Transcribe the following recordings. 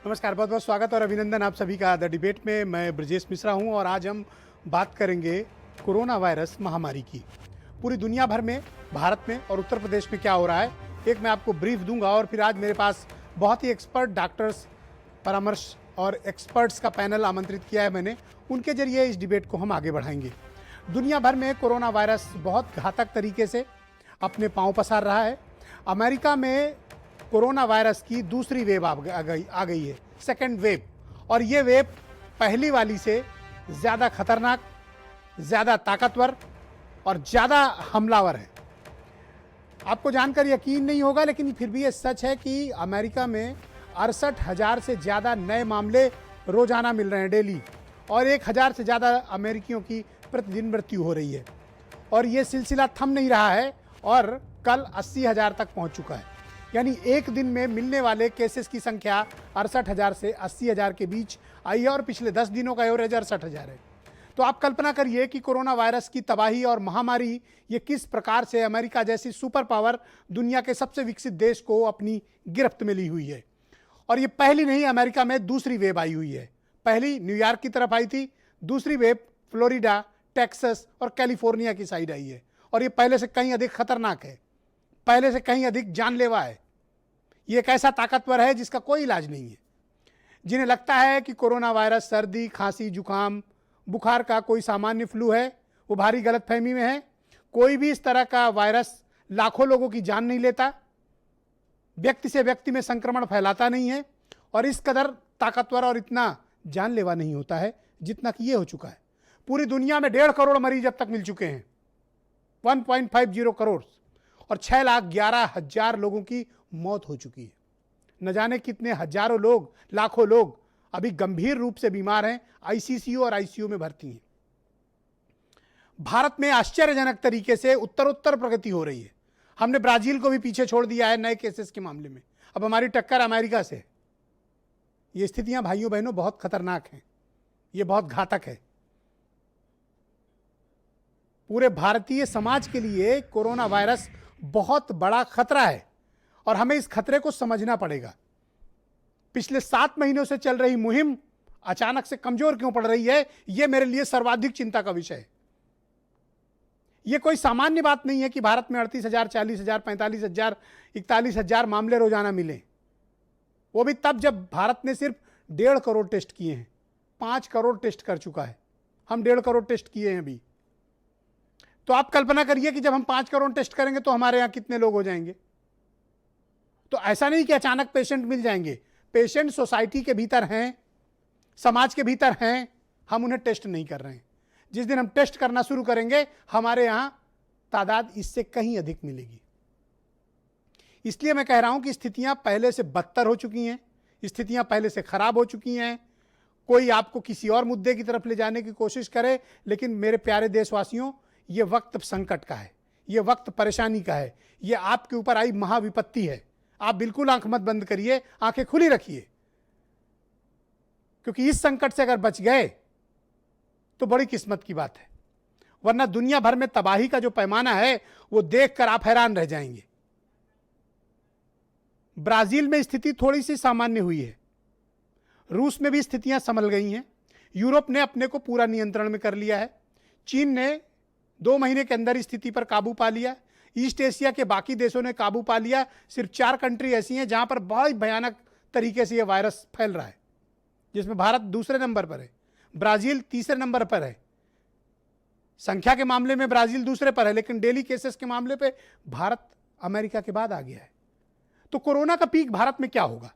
नमस्कार, बहुत बहुत स्वागत और अभिनंदन आप सभी का द डिबेट में। मैं ब्रजेश मिश्रा हूं और आज हम बात करेंगे कोरोना वायरस महामारी की। पूरी दुनिया भर में, भारत में और उत्तर प्रदेश में क्या हो रहा है, एक मैं आपको ब्रीफ दूंगा और फिर आज मेरे पास बहुत ही एक्सपर्ट डॉक्टर्स परामर्श और एक्सपर्ट्स का पैनल आमंत्रित किया है मैंने। उनके जरिए इस डिबेट को हम आगे बढ़ाएंगे। दुनिया भर में कोरोना वायरस बहुत घातक तरीके से अपने पांव पसार रहा है। अमेरिका में कोरोना वायरस की दूसरी वेव आ गई है, सेकेंड वेव। और ये वेव पहली वाली से ज़्यादा खतरनाक, ज़्यादा ताकतवर और ज़्यादा हमलावर है। आपको जानकर यकीन नहीं होगा, लेकिन फिर भी ये सच है कि अमेरिका में 68,000 से ज़्यादा नए मामले रोज़ाना मिल रहे हैं, डेली। और 1,000 से ज़्यादा अमेरिकियों की प्रतिदिन मृत्यु हो रही है। और ये सिलसिला थम नहीं रहा है और कल 80,000 तक पहुंच चुका है। यानी एक दिन में मिलने वाले केसेस की संख्या 68,000 से 80,000 के बीच आई है और पिछले 10 दिनों का एवरेज 68,000 है। तो आप कल्पना करिए कि कोरोना वायरस की तबाही और महामारी ये किस प्रकार से अमेरिका जैसी सुपर पावर, दुनिया के सबसे विकसित देश को अपनी गिरफ्त में ली हुई है। और ये पहली नहीं, अमेरिका में दूसरी वेव आई हुई है। पहली न्यूयॉर्क की तरफ आई थी, दूसरी वेव फ्लोरिडा, टेक्सास और कैलिफोर्निया की साइड आई है। और ये पहले से कहीं अधिक खतरनाक है, पहले से कहीं अधिक जानलेवा है। ये एक ऐसा ताकतवर है जिसका कोई इलाज नहीं है। जिन्हें लगता है कि कोरोना वायरस सर्दी, खांसी, जुकाम, बुखार का कोई सामान्य फ्लू है, वो भारी गलतफहमी में है। कोई भी इस तरह का वायरस लाखों लोगों की जान नहीं लेता, व्यक्ति से व्यक्ति में संक्रमण फैलाता नहीं है और इस कदर ताकतवर और इतना जानलेवा नहीं होता है जितना कि ये हो चुका है। पूरी दुनिया में 1.5 करोड़ मरीज अब तक मिल चुके हैं, 1.50 करोड़, और 6,11,000 लोगों की मौत हो चुकी है। न जाने कितने हजारों लोग, लाखों लोग अभी गंभीर रूप से बीमार हैं, आईसीयू और आईसीयू में भर्ती हैं। भारत में आश्चर्यजनक तरीके से उत्तरोत्तर प्रगति हो रही है। हमने ब्राजील को भी पीछे छोड़ दिया है नए केसेस के मामले में। अब हमारी टक्कर अमेरिका से। ये स्थितियां भाइयों बहनों बहुत खतरनाक हैं, ये बहुत घातक है। पूरे भारतीय समाज के लिए कोरोना वायरस बहुत बड़ा खतरा है और हमें इस खतरे को समझना पड़ेगा। पिछले 7 महीनों से चल रही मुहिम अचानक से कमजोर क्यों पड़ रही है, यह मेरे लिए सर्वाधिक चिंता का विषय है। यह कोई सामान्य बात नहीं है कि भारत में 38,000, 40,000, 45,000, 41,000 मामले रोजाना मिले। वो भी तब जब भारत ने सिर्फ 1.5 करोड़ टेस्ट किए हैं। 5 करोड़ टेस्ट कर चुका है, हम 1.5 करोड़ टेस्ट किए हैं अभी। तो आप कल्पना करिए कि जब हम 5 करोड़ टेस्ट करेंगे तो हमारे यहां कितने लोग हो जाएंगे। तो ऐसा नहीं कि अचानक पेशेंट मिल जाएंगे। पेशेंट सोसाइटी के भीतर हैं, समाज के भीतर हैं, हम उन्हें टेस्ट नहीं कर रहे हैं। जिस दिन हम टेस्ट करना शुरू करेंगे, हमारे यहां तादाद इससे कहीं अधिक मिलेगी। इसलिए मैं कह रहा हूं कि स्थितियां पहले से बदतर हो चुकी हैं, स्थितियां पहले से खराब हो चुकी हैं। कोई आपको किसी और मुद्दे की तरफ ले जाने की कोशिश करे, लेकिन मेरे प्यारे देशवासियों, ये वक्त संकट का है, ये वक्त परेशानी का है, ये आपके ऊपर आई महाविपत्ति है। आप बिल्कुल आंख मत बंद करिए, आंखें खुली रखिए, क्योंकि इस संकट से अगर बच गए तो बड़ी किस्मत की बात है। वरना दुनिया भर में तबाही का जो पैमाना है वो देखकर आप हैरान रह जाएंगे। ब्राजील में स्थिति थोड़ी सी सामान्य हुई है, रूस में भी स्थितियां संभल गई हैं, यूरोप ने अपने को पूरा नियंत्रण में कर लिया है, चीन ने 2 महीने के अंदर स्थिति पर काबू पा लिया, ईस्ट एशिया के बाकी देशों ने काबू पा लिया। सिर्फ 4 कंट्री ऐसी हैं जहां पर बहुत भयानक तरीके से यह वायरस फैल रहा है, जिसमें भारत दूसरे नंबर पर है, ब्राजील तीसरे नंबर पर है। संख्या के मामले में ब्राजील दूसरे पर है, लेकिन डेली केसेस के मामले पे भारत अमेरिका के बाद आ गया है। तो कोरोना का पीक भारत में क्या होगा?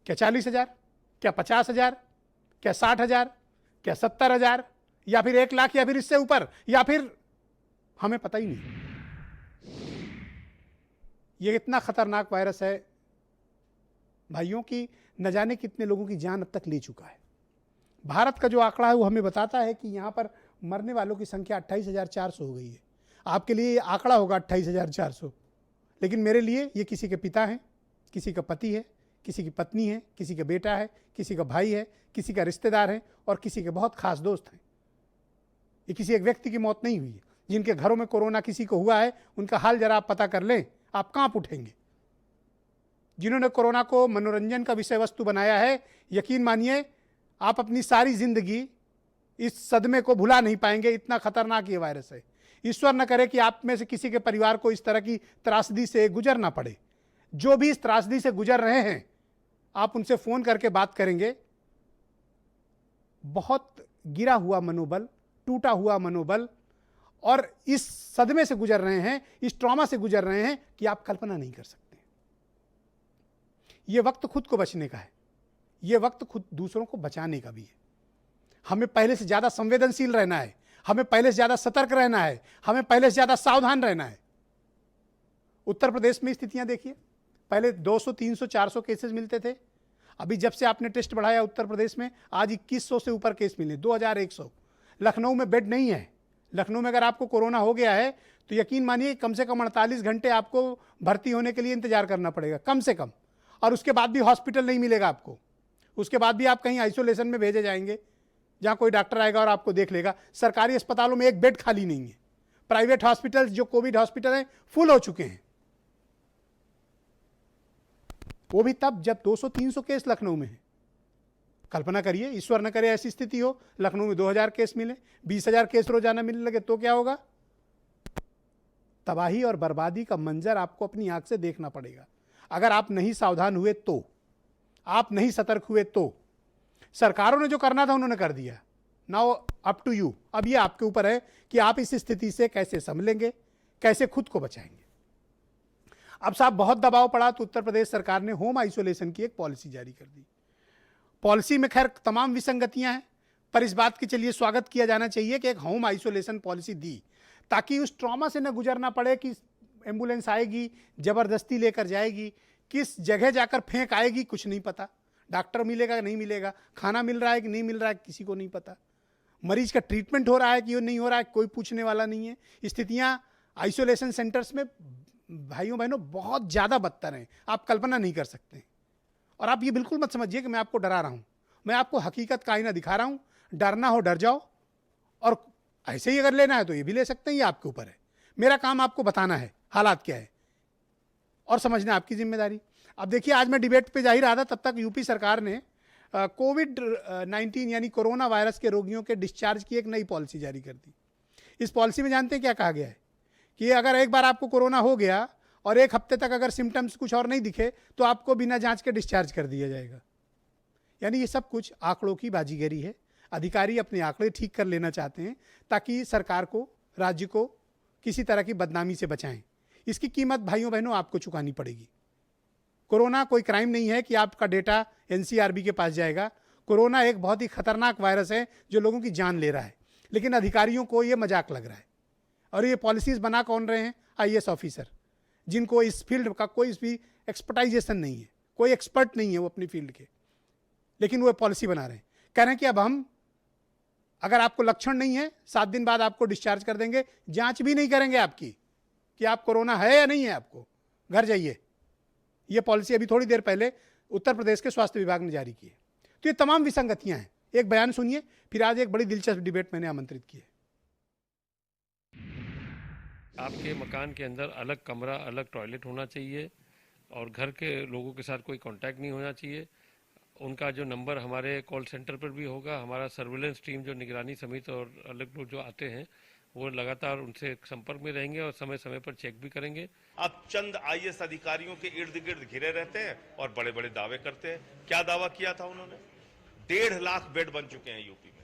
क्या 40,000, क्या 50,000, क्या 60,000, क्या 70,000, या फिर 1 लाख, या फिर इससे ऊपर, या फिर हमें पता ही नहीं। ये इतना खतरनाक वायरस है भाइयों की न जाने कितने लोगों की जान अब तक ले चुका है। भारत का जो आंकड़ा है वो हमें बताता है कि यहां पर मरने वालों की संख्या 28,400 हो गई है। आपके लिए ये आंकड़ा होगा 28,400, लेकिन मेरे लिए ये किसी के पिता हैं, किसी का पति है, किसी की पत्नी है, किसी का बेटा है, किसी का भाई है, किसी का रिश्तेदार है और किसी के बहुत खास दोस्त हैं। ये किसी एक व्यक्ति की मौत नहीं हुई है। जिनके घरों में कोरोना किसी को हुआ है, उनका हाल जरा आप पता कर लें, आप कांप उठेंगे। जिन्होंने कोरोना को मनोरंजन का विषय वस्तु बनाया है, यकीन मानिए आप अपनी सारी जिंदगी इस सदमे को भुला नहीं पाएंगे। इतना खतरनाक ये वायरस है। ईश्वर न करे कि आप में से किसी के परिवार को इस तरह की त्रासदी से गुजरना पड़े। जो भी इस त्रासदी से गुजर रहे हैं, आप उनसे फोन करके बात करेंगे। बहुत गिरा हुआ मनोबल, टूटा हुआ मनोबल, और इस सदमे से गुजर रहे हैं, इस ट्रॉमा से गुजर रहे हैं कि आप कल्पना नहीं कर सकते। यह वक्त खुद को बचने का है, यह वक्त खुद दूसरों को बचाने का भी है। हमें पहले से ज्यादा संवेदनशील रहना है, हमें पहले से ज्यादा सतर्क रहना है, हमें पहले से ज्यादा सावधान रहना है। उत्तर प्रदेश में स्थितियां देखिए, पहले 200, 300, 400 केसेस मिलते थे। अभी जब से आपने टेस्ट बढ़ाया उत्तर प्रदेश में, आज 2100 से ऊपर केस मिले, 2100। लखनऊ में बेड नहीं है। लखनऊ में अगर आपको कोरोना हो गया है तो यकीन मानिए कम से कम 48 घंटे आपको भर्ती होने के लिए इंतजार करना पड़ेगा, कम से कम। और उसके बाद भी हॉस्पिटल नहीं मिलेगा आपको, उसके बाद भी आप कहीं आइसोलेशन में भेजे जाएंगे, जहां कोई डॉक्टर आएगा और आपको देख लेगा। सरकारी अस्पतालों में एक बेड खाली नहीं है। प्राइवेट हॉस्पिटल, जो कोविड हॉस्पिटल हैं, फुल हो चुके हैं। वो भी तब जब 200-300 केस लखनऊ में है। कल्पना करिए, ईश्वर न करे ऐसी स्थिति हो, लखनऊ में 2000 केस मिले, 20,000 केस रोजाना मिलने लगे तो क्या होगा? तबाही और बर्बादी का मंजर आपको अपनी आंख से देखना पड़ेगा। अगर आप नहीं सावधान हुए तो, आप नहीं सतर्क हुए तो। सरकारों ने जो करना था उन्होंने कर दिया। Now up to you. अब ये आपके ऊपर है कि आप इस स्थिति से कैसे संभलेंगे, कैसे खुद को बचाएंगे। अब साहब बहुत दबाव पड़ा तो उत्तर प्रदेश सरकार ने होम आइसोलेशन की एक पॉलिसी जारी कर दी। पॉलिसी में खैर तमाम विसंगतियां हैं, पर इस बात के चलिए स्वागत किया जाना चाहिए कि एक होम आइसोलेशन पॉलिसी दी, ताकि उस ट्रॉमा से न गुजरना पड़े कि एम्बुलेंस आएगी, जबरदस्ती लेकर जाएगी, किस जगह जाकर फेंक आएगी कुछ नहीं पता, डॉक्टर मिलेगा कि नहीं मिलेगा, खाना मिल रहा है कि नहीं मिल रहा है किसी को नहीं पता, मरीज का ट्रीटमेंट हो रहा है कि नहीं हो रहा है कोई पूछने वाला नहीं है। स्थितियां आइसोलेशन सेंटर्स में भाइयों बहनों बहुत ज़्यादा बदतर हैं, आप कल्पना नहीं कर सकते। और आप ये बिल्कुल मत समझिए कि मैं आपको डरा रहा हूँ, मैं आपको हकीकत का आईना दिखा रहा हूँ। डरना हो डर जाओ, और ऐसे ही अगर लेना है तो ये भी ले सकते हैं, ये आपके ऊपर है। मेरा काम आपको बताना है हालात क्या है और समझना आपकी जिम्मेदारी। अब देखिए, आज मैं डिबेट पे जा ही रहा था, तब तक यूपी सरकार ने कोविड-19 यानी कोरोना वायरस के रोगियों के डिस्चार्ज की एक नई पॉलिसी जारी कर दी। इस पॉलिसी में जानते हैं क्या कहा गया है कि अगर एक बार आपको कोरोना हो गया और एक हफ्ते तक अगर सिम्टम्स कुछ और नहीं दिखे तो आपको बिना जांच के डिस्चार्ज कर दिया जाएगा। यानी ये सब कुछ आंकड़ों की बाजीगरी है। अधिकारी अपने आंकड़े ठीक कर लेना चाहते हैं ताकि सरकार को, राज्य को किसी तरह की बदनामी से बचाएं। इसकी कीमत भाइयों बहनों आपको चुकानी पड़ेगी। कोरोना कोई क्राइम नहीं है कि आपका डेटा एनसीआरबी के पास जाएगा। कोरोना एक बहुत ही खतरनाक वायरस है जो लोगों की जान ले रहा है, लेकिन अधिकारियों को ये मजाक लग रहा है। और ये पॉलिसीज बना कौन रहे हैं? आईएएस ऑफिसर, जिनको इस फील्ड का कोई भी एक्सपर्टाइजेशन नहीं है, कोई एक्सपर्ट नहीं है वो अपनी फील्ड के, लेकिन वो पॉलिसी बना रहे हैं। कह रहे हैं कि अब हम, अगर आपको लक्षण नहीं है, 7 दिन बाद आपको डिस्चार्ज कर देंगे, जांच भी नहीं करेंगे आपकी कि आप कोरोना है या नहीं है, आपको घर जाइए। ये पॉलिसी अभी थोड़ी देर पहले उत्तर प्रदेश के स्वास्थ्य विभाग ने जारी की है। तो ये तमाम विसंगतियां हैं। एक बयान सुनिए, फिर आज एक बड़ी दिलचस्प डिबेट मैंने आमंत्रित की है। आपके मकान के अंदर अलग कमरा, अलग टॉयलेट होना चाहिए और घर के लोगों के साथ कोई कांटेक्ट नहीं होना चाहिए। उनका जो नंबर हमारे कॉल सेंटर पर भी होगा। हमारा सर्विलेंस टीम, जो निगरानी समिति और अलग लोग जो आते हैं, वो लगातार उनसे संपर्क में रहेंगे और समय समय पर चेक भी करेंगे। अब चंद आईएएस अधिकारियों के इर्द गिर्द घिरे रहते हैं और बड़े बड़े दावे करते हैं। क्या दावा किया था उन्होंने? 1.5 लाख बेड बन चुके हैं यूपी में।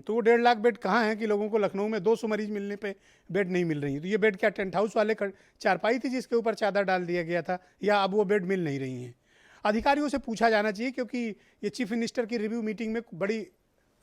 तो वो 1.5 लाख बेड कहाँ हैं कि लोगों को लखनऊ में 200 मरीज मिलने पे बेड नहीं मिल रही है? तो ये बेड क्या टेंट हाउस वाले चारपाई थी जिसके ऊपर चादर डाल दिया गया था, या अब वो बेड मिल नहीं रही हैं? अधिकारियों से पूछा जाना चाहिए, क्योंकि ये चीफ मिनिस्टर की रिव्यू मीटिंग में बड़ी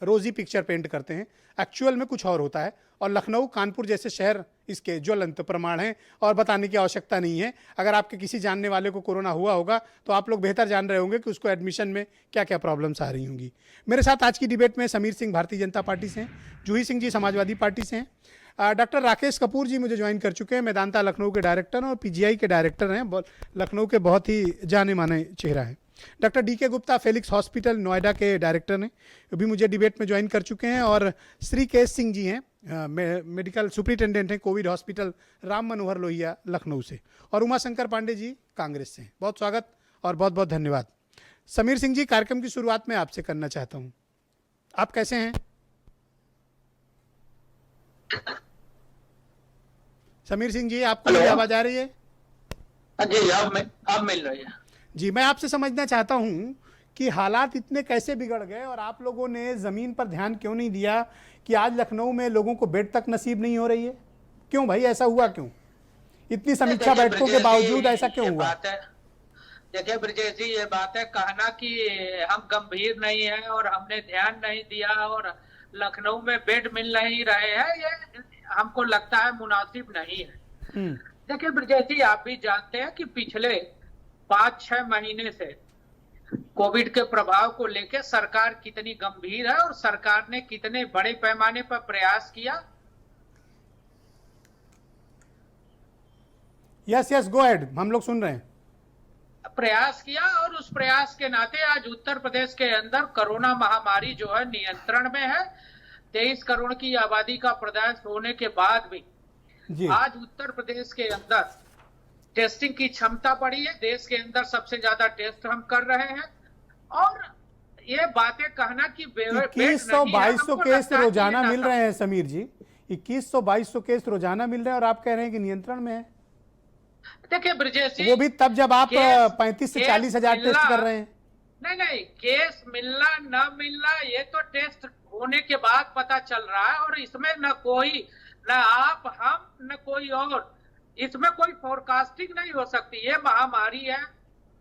रोजी पिक्चर पेंट करते हैं, एक्चुअल में कुछ और होता है। और लखनऊ, कानपुर जैसे शहर इसके ज्वलंत प्रमाण हैं और बताने की आवश्यकता नहीं है। अगर आपके किसी जानने वाले को कोरोना हुआ होगा तो आप लोग बेहतर जान रहे होंगे कि उसको एडमिशन में क्या क्या प्रॉब्लम्स आ रही होंगी। मेरे साथ आज की डिबेट में समीर सिंह भारतीय जनता पार्टी से हैं, जूही सिंह जी समाजवादी पार्टी से हैं, डॉक्टर राकेश कपूर जी मुझे ज्वाइन कर चुके हैं, मेदांता लखनऊ के डायरेक्टर और पीजीआई के डायरेक्टर हैं, लखनऊ के बहुत ही जाने माने चेहरा है। Doctor DK Gupta Felix hospital Noida के डायरेक्टर हैं, अभी मुझे डिबेट में ज्वाइन कर चुके हैं। और श्री केश सिंह जी हैं, मेडिकल सुपरिटेंडेंट हैं कोविड हॉस्पिटल राम मनोहर लोहिया लखनऊ से, और उमाशंकर पांडे जी कांग्रेस से हैं। बहुत स्वागत और बहुत बहुत धन्यवाद। समीर सिंह जी, कार्यक्रम की शुरुआत में आपसे करना चाहता हूं, आप कैसे हैं? समीर सिंह जी, आपको मेरी आवाज आ रही है? जी, अब मिल रही है जी। मैं आपसे समझना चाहता हूं कि हालात इतने कैसे बिगड़ गए और आप लोगों ने जमीन पर ध्यान क्यों नहीं दिया कि आज लखनऊ में लोगों को बेड तक नसीब नहीं हो रही है? क्यों भाई, ऐसा हुआ क्यों? इतनी समीक्षा बैठकों के बावजूद ऐसा क्यों हुआ? देखिए ब्रजेश जी, ये बात है कहना कि हम गंभीर नहीं है और हमने ध्यान नहीं दिया और लखनऊ में बेड मिल नहीं रहे हैं, ये हमको लगता है मुनासिब नहीं है। देखिए ब्रजेश जी, आप भी जानते हैं कि पिछले 5-6 महीने से कोविड के प्रभाव को लेकर सरकार कितनी गंभीर है और सरकार ने कितने बड़े पैमाने पर प्रयास किया। यस, गो अहेड, हम लोग सुन रहे हैं। प्रयास किया और उस प्रयास के नाते आज उत्तर प्रदेश के अंदर कोरोना महामारी जो है नियंत्रण में है। 23 करोड़ की आबादी का प्रदेश होने के बाद भी जी। आज उत्तर प्रदेश के अंदर टेस्टिंग की क्षमता बढ़ी है। देश के अंदर सबसे ज्यादा टेस्ट हम कर रहे हैं और ये बातें कहना कि 2100-2200 केस रोजाना मिल रहे हैं समीर जी, 2100-2200 केस रोजाना मिल रहे हैं और आप कह रहे हैं कि नियंत्रण में है। देखिए ब्रजेश जी, वो भी तब जब आप 35 से 40 हजार टेस्ट कर रहे हैं। नहीं, केस मिलना न मिलना ये तो टेस्ट होने के बाद पता चल रहा है और इसमें न कोई, न आप, हम, न कोई और, इसमें कोई फोरकास्टिंग नहीं हो सकती। ये महामारी है,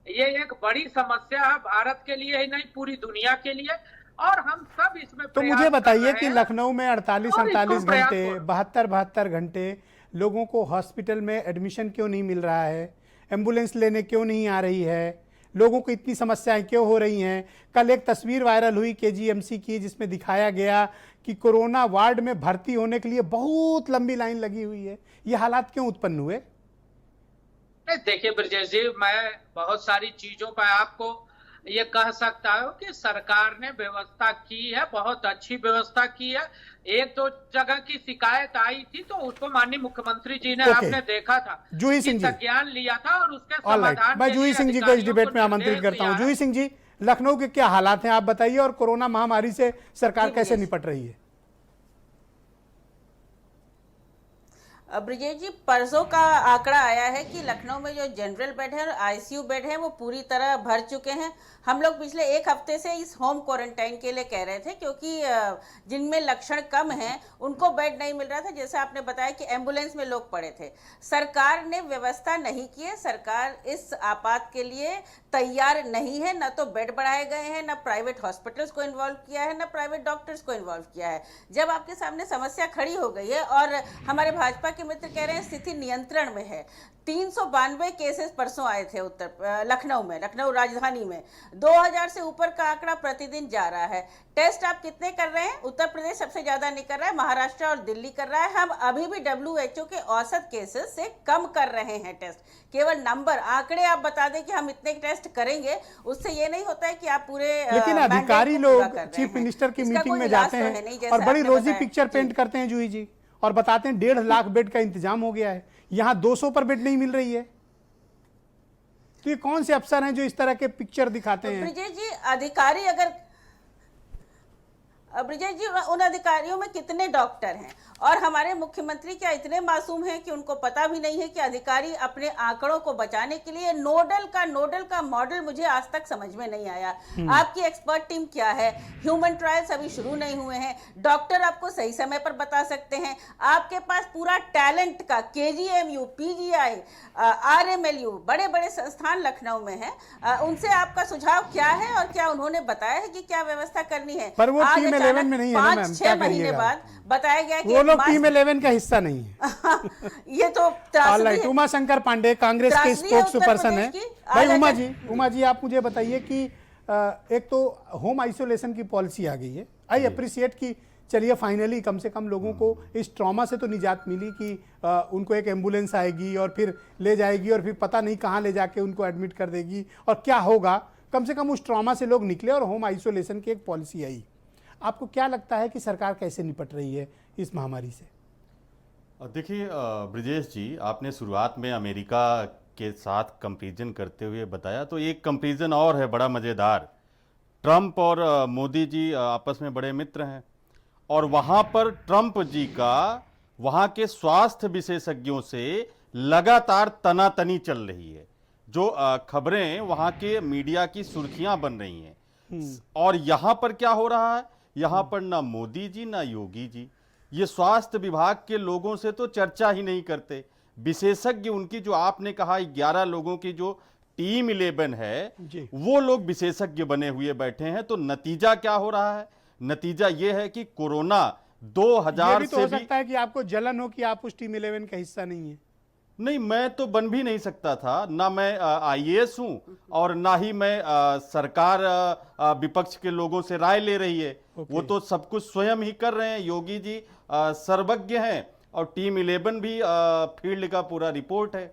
ये एक बड़ी समस्या है भारत के लिए ही नहीं पूरी दुनिया के लिए, और हम सब इसमें तो मुझे बताइए कि लखनऊ में 48-48 घंटे 72 घंटे लोगों को हॉस्पिटल में एडमिशन क्यों नहीं मिल रहा है? एम्बुलेंस लेने क्यों नहीं आ रही है? लोगों को इतनी समस्याएं क्यों हो रही हैं? कल एक तस्वीर वायरल हुई केजीएमसी की जिसमें दिखाया गया कि कोरोना वार्ड में भर्ती होने के लिए बहुत लंबी लाइन लगी हुई है। ये हालात क्यों उत्पन्न हुए? देखिए ब्रजेश जी, मैं बहुत सारी चीजों पर आपको ये कह सकता हूँ कि सरकार ने व्यवस्था की है, बहुत अच्छी व्यवस्था की है। एक दो जगह की शिकायत आई थी तो उसको माननीय मुख्यमंत्री जी ने आपने देखा था, जूही सिंह जी संज्ञान लिया था और उसके समाधान। मैं जूही सिंह जी को इस डिबेट में आमंत्रित करता हूँ। जूही सिंह जी, लखनऊ के क्या हालात हैं आप बताइए और कोरोना महामारी से सरकार कैसे निपट रही है? ब्रिजेश जी, परसों का आंकड़ा आया है कि लखनऊ में जो जनरल बेड है और आईसीयू बेड है वो पूरी तरह भर चुके हैं। हम लोग पिछले एक हफ्ते से इस होम क्वारंटाइन के लिए कह रहे थे क्योंकि जिनमें लक्षण कम हैं उनको बेड नहीं मिल रहा था। जैसे आपने बताया कि एम्बुलेंस में लोग पड़े थे। सरकार ने व्यवस्था नहीं की है, सरकार इस आपात के लिए तैयार नहीं है। न तो बेड बढ़ाए गए हैं, न प्राइवेट हॉस्पिटल्स को इन्वॉल्व किया है, न प्राइवेट डॉक्टर्स को इन्वॉल्व किया है। जब आपके सामने समस्या खड़ी हो गई है और हमारे भाजपा के मित्र कह रहे हैं स्थिति नियंत्रण में है। 392 केसेस परसों आए थे लखनऊ में, लखनऊ राजधानी में 2000 से ऊपर का आंकड़ा प्रतिदिन जा रहा है। टेस्ट आप कितने कर रहे हैं? उत्तर प्रदेश सबसे ज्यादा नहीं कर रहा है, महाराष्ट्र और दिल्ली कर रहा है। हम अभी भी WHO के औसत केसेस से कम कर रहे हैं टेस्ट। केवल नंबर, आंकड़े आप बता दें कि हम इतने टेस्ट करेंगे, उससे ये नहीं होता है कि आप पूरे। लेकिन अधिकारी लोग चीफ मिनिस्टर की मीटिंग में जाते हैं और बड़ी रोजी पिक्चर पेंट करते हैं जूही जी, और बताते हैं 1.5 लाख बेड का इंतजाम हो गया है। यहाँ 200 पर बेड नहीं मिल रही है। तो ये कौन से अफसर हैं जो इस तरह के पिक्चर दिखाते हैं? ब्रिजेश जी, अधिकारी अगर ब्रिजेश जी, उन अधिकारियों में कितने डॉक्टर हैं? और हमारे मुख्यमंत्री क्या इतने मासूम हैं कि उनको पता भी नहीं है कि अधिकारी अपने आंकड़ों को बचाने के लिए नोडल का मॉडल मुझे आज तक समझ में नहीं आया। आपकी एक्सपर्ट टीम क्या है? ह्यूमन ट्रायल्स अभी शुरू नहीं हुए हैं। डॉक्टर आपको सही समय पर बता सकते हैं। आपके पास पूरा टैलेंट का KGMU, PGI, RMLU, बड़े बड़े संस्थान लखनऊ में हैं। उनसे आपका सुझाव क्या है और क्या उन्होंने बताया है कि क्या व्यवस्था करनी है? पर वो टीम 11 में नहीं है ना मैम, 5-6 महीने बाद बताया गया कि वो लोग टीम 11 का हिस्सा नहीं है। ये तो ऑलराइट, उमाशंकर पांडे कांग्रेस के स्पोक्स पर्सन है। भाई उमा जी आप मुझे बताइए कि एक तो होम आइसोलेशन की पॉलिसी आ गई है। आई अप्रिशिएट कि चलिए फाइनली कम से कम लोगों को इस ट्रॉमा से तो निजात मिली कि उनको एक एम्बुलेंस आएगी और फिर ले जाएगी और फिर पता नहीं कहाँ ले जाके उनको एडमिट कर देगी और क्या होगा। कम से कम उस ट्रॉमा से लोग निकले और होम आइसोलेशन की एक पॉलिसी आई। आपको क्या लगता है कि सरकार कैसे निपट रही है इस महामारी से? देखिए ब्रिजेश जी, आपने शुरुआत में अमेरिका के साथ कंपैरिजन करते हुए बताया, तो एक कंपैरिजन और है बड़ा मज़ेदार। ट्रंप और मोदी जी आपस में बड़े मित्र हैं, और वहाँ पर ट्रंप जी का वहाँ के स्वास्थ्य विशेषज्ञों से लगातार तनातनी चल रही है। जो खबरें वहाँ के मीडिया की सुर्खियां बन रही हैं, और यहाँ पर क्या हो रहा है, यहाँ पर ना मोदी जी ना योगी जी, ये स्वास्थ्य विभाग के लोगों से तो चर्चा ही नहीं करते। विशेषज्ञ उनकी, जो आपने कहा 11 लोगों की जो टीम 11 है, वो लोग विशेषज्ञ बने हुए बैठे हैं। तो नतीजा क्या हो रहा है? नतीजा ये है कि कोरोना 2000 भी तो हो सकता है कि आपको जलन हो कि आप उस टीम 11 का हिस्सा नहीं है। नहीं, मैं तो बन भी नहीं सकता था, ना मैं आईएएस हूं और ना ही मैं सरकार विपक्ष के लोगों से राय ले रही है। वो तो सब कुछ स्वयं ही कर रहे हैं। योगी जी सर्वज्ञ हैं, और टीम 11 भी फील्ड का पूरा रिपोर्ट है।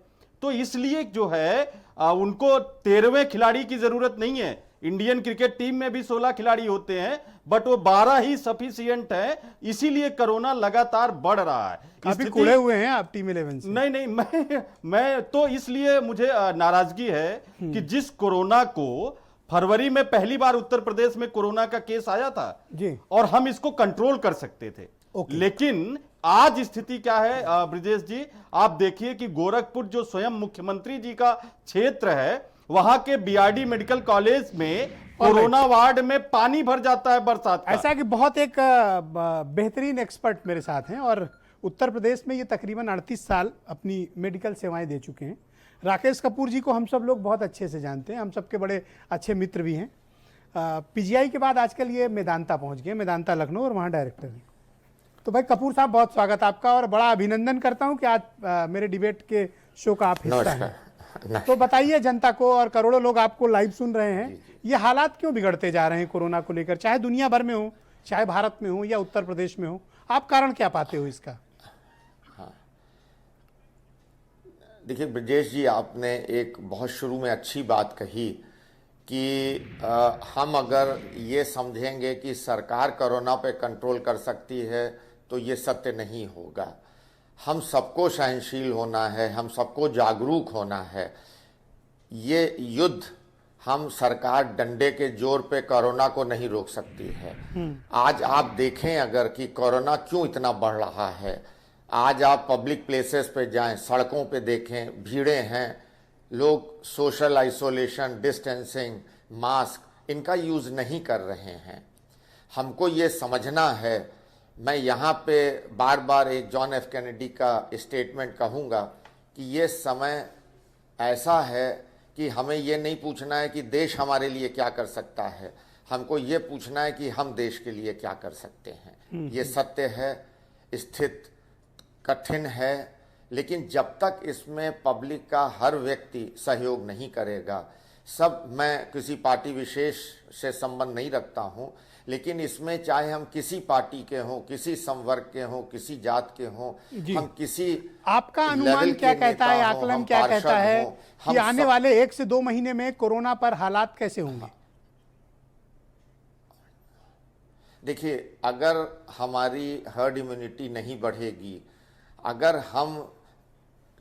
तो इसलिए जो है उनको 13वें खिलाड़ी की जरूरत नहीं है। इंडियन क्रिकेट टीम में भी 16 खिलाड़ी होते हैं, बट वो 12 ही सफिशिएंट है, इसीलिए कोरोना लगातार बढ़ रहा है। काफी कुड़े हुए हैं आप टीम 11 से। नहीं, मैं तो इसलिए मुझे नाराजगी है कि जिस कोरोना को फरवरी में पहली बार उत्तर प्रदेश में कोरोना का केस आया था जी, और हम इसको कंट्रोल कर सकते थे, लेकिन आज स्थिति क्या है ब्रिजेश जी? आप देखिए कि गोरखपुर, जो स्वयं मुख्यमंत्री जी का क्षेत्र है, वहां के बीआरडी मेडिकल कॉलेज में कोरोना वार्ड में पानी भर जाता है बरसात का। ऐसा कि बहुत एक बेहतरीन एक्सपर्ट मेरे साथ हैं, और उत्तर प्रदेश में ये तकरीबन 38 साल अपनी मेडिकल सेवाएं दे चुके हैं। राकेश कपूर जी को हम सब लोग बहुत अच्छे से जानते हैं, हम सबके बड़े अच्छे मित्र भी हैं। पीजीआई के बाद आजकल ये मेदांता पहुंच गए, मेदांता लखनऊ, और वहाँ डायरेक्टर हैं। तो भाई कपूर साहब, बहुत स्वागत आपका, और बड़ा अभिनंदन करता हूं कि आज मेरे डिबेट के शो का आप हिस्सा हैं। तो बताइए जनता को, और करोड़ों लोग आपको लाइव सुन रहे हैं, ये हालात क्यों बिगड़ते जा रहे हैं कोरोना को लेकर, चाहे दुनिया भर में हो, चाहे भारत में हो या उत्तर प्रदेश में हो? आप कारण क्या पाते हो इसका? हाँ, देखिए ब्रजेश जी, आपने एक बहुत शुरू में अच्छी बात कही कि हम अगर ये समझेंगे कि सरकार कोरोना पे कंट्रोल कर सकती है, तो ये सत्य नहीं होगा। हम सबको सहनशील होना है, हम सबको जागरूक होना है। ये युद्ध हम सरकार डंडे के जोर पे कोरोना को नहीं रोक सकती है। आज आप देखें अगर कि कोरोना क्यों इतना बढ़ रहा है, आज आप पब्लिक प्लेसेस पे जाएं, सड़कों पे देखें, भीड़ें हैं, लोग सोशल आइसोलेशन, डिस्टेंसिंग, मास्क, इनका यूज़ नहीं कर रहे हैं। हमको ये समझना है, मैं यहाँ पे बार बार एक जॉन एफ कैनेडी का स्टेटमेंट कहूँगा कि ये समय ऐसा है कि हमें ये नहीं पूछना है कि देश हमारे लिए क्या कर सकता है, हमको ये पूछना है कि हम देश के लिए क्या कर सकते हैं। ये सत्य है, स्थिति कठिन है, लेकिन जब तक इसमें पब्लिक का हर व्यक्ति सहयोग नहीं करेगा, सब, मैं किसी पार्टी विशेष से संबंध नहीं रखता हूँ, लेकिन इसमें चाहे हम किसी पार्टी के हों, किसी संवर्ग के हों, किसी जात के हों, हम किसी, आपका अनुमान क्या कहता है, आकलन क्या कहता है कि आने वाले 1 से 2 महीने में कोरोना पर हालात कैसे होंगे? देखिए, अगर हमारी हर्ड इम्यूनिटी नहीं बढ़ेगी, अगर हम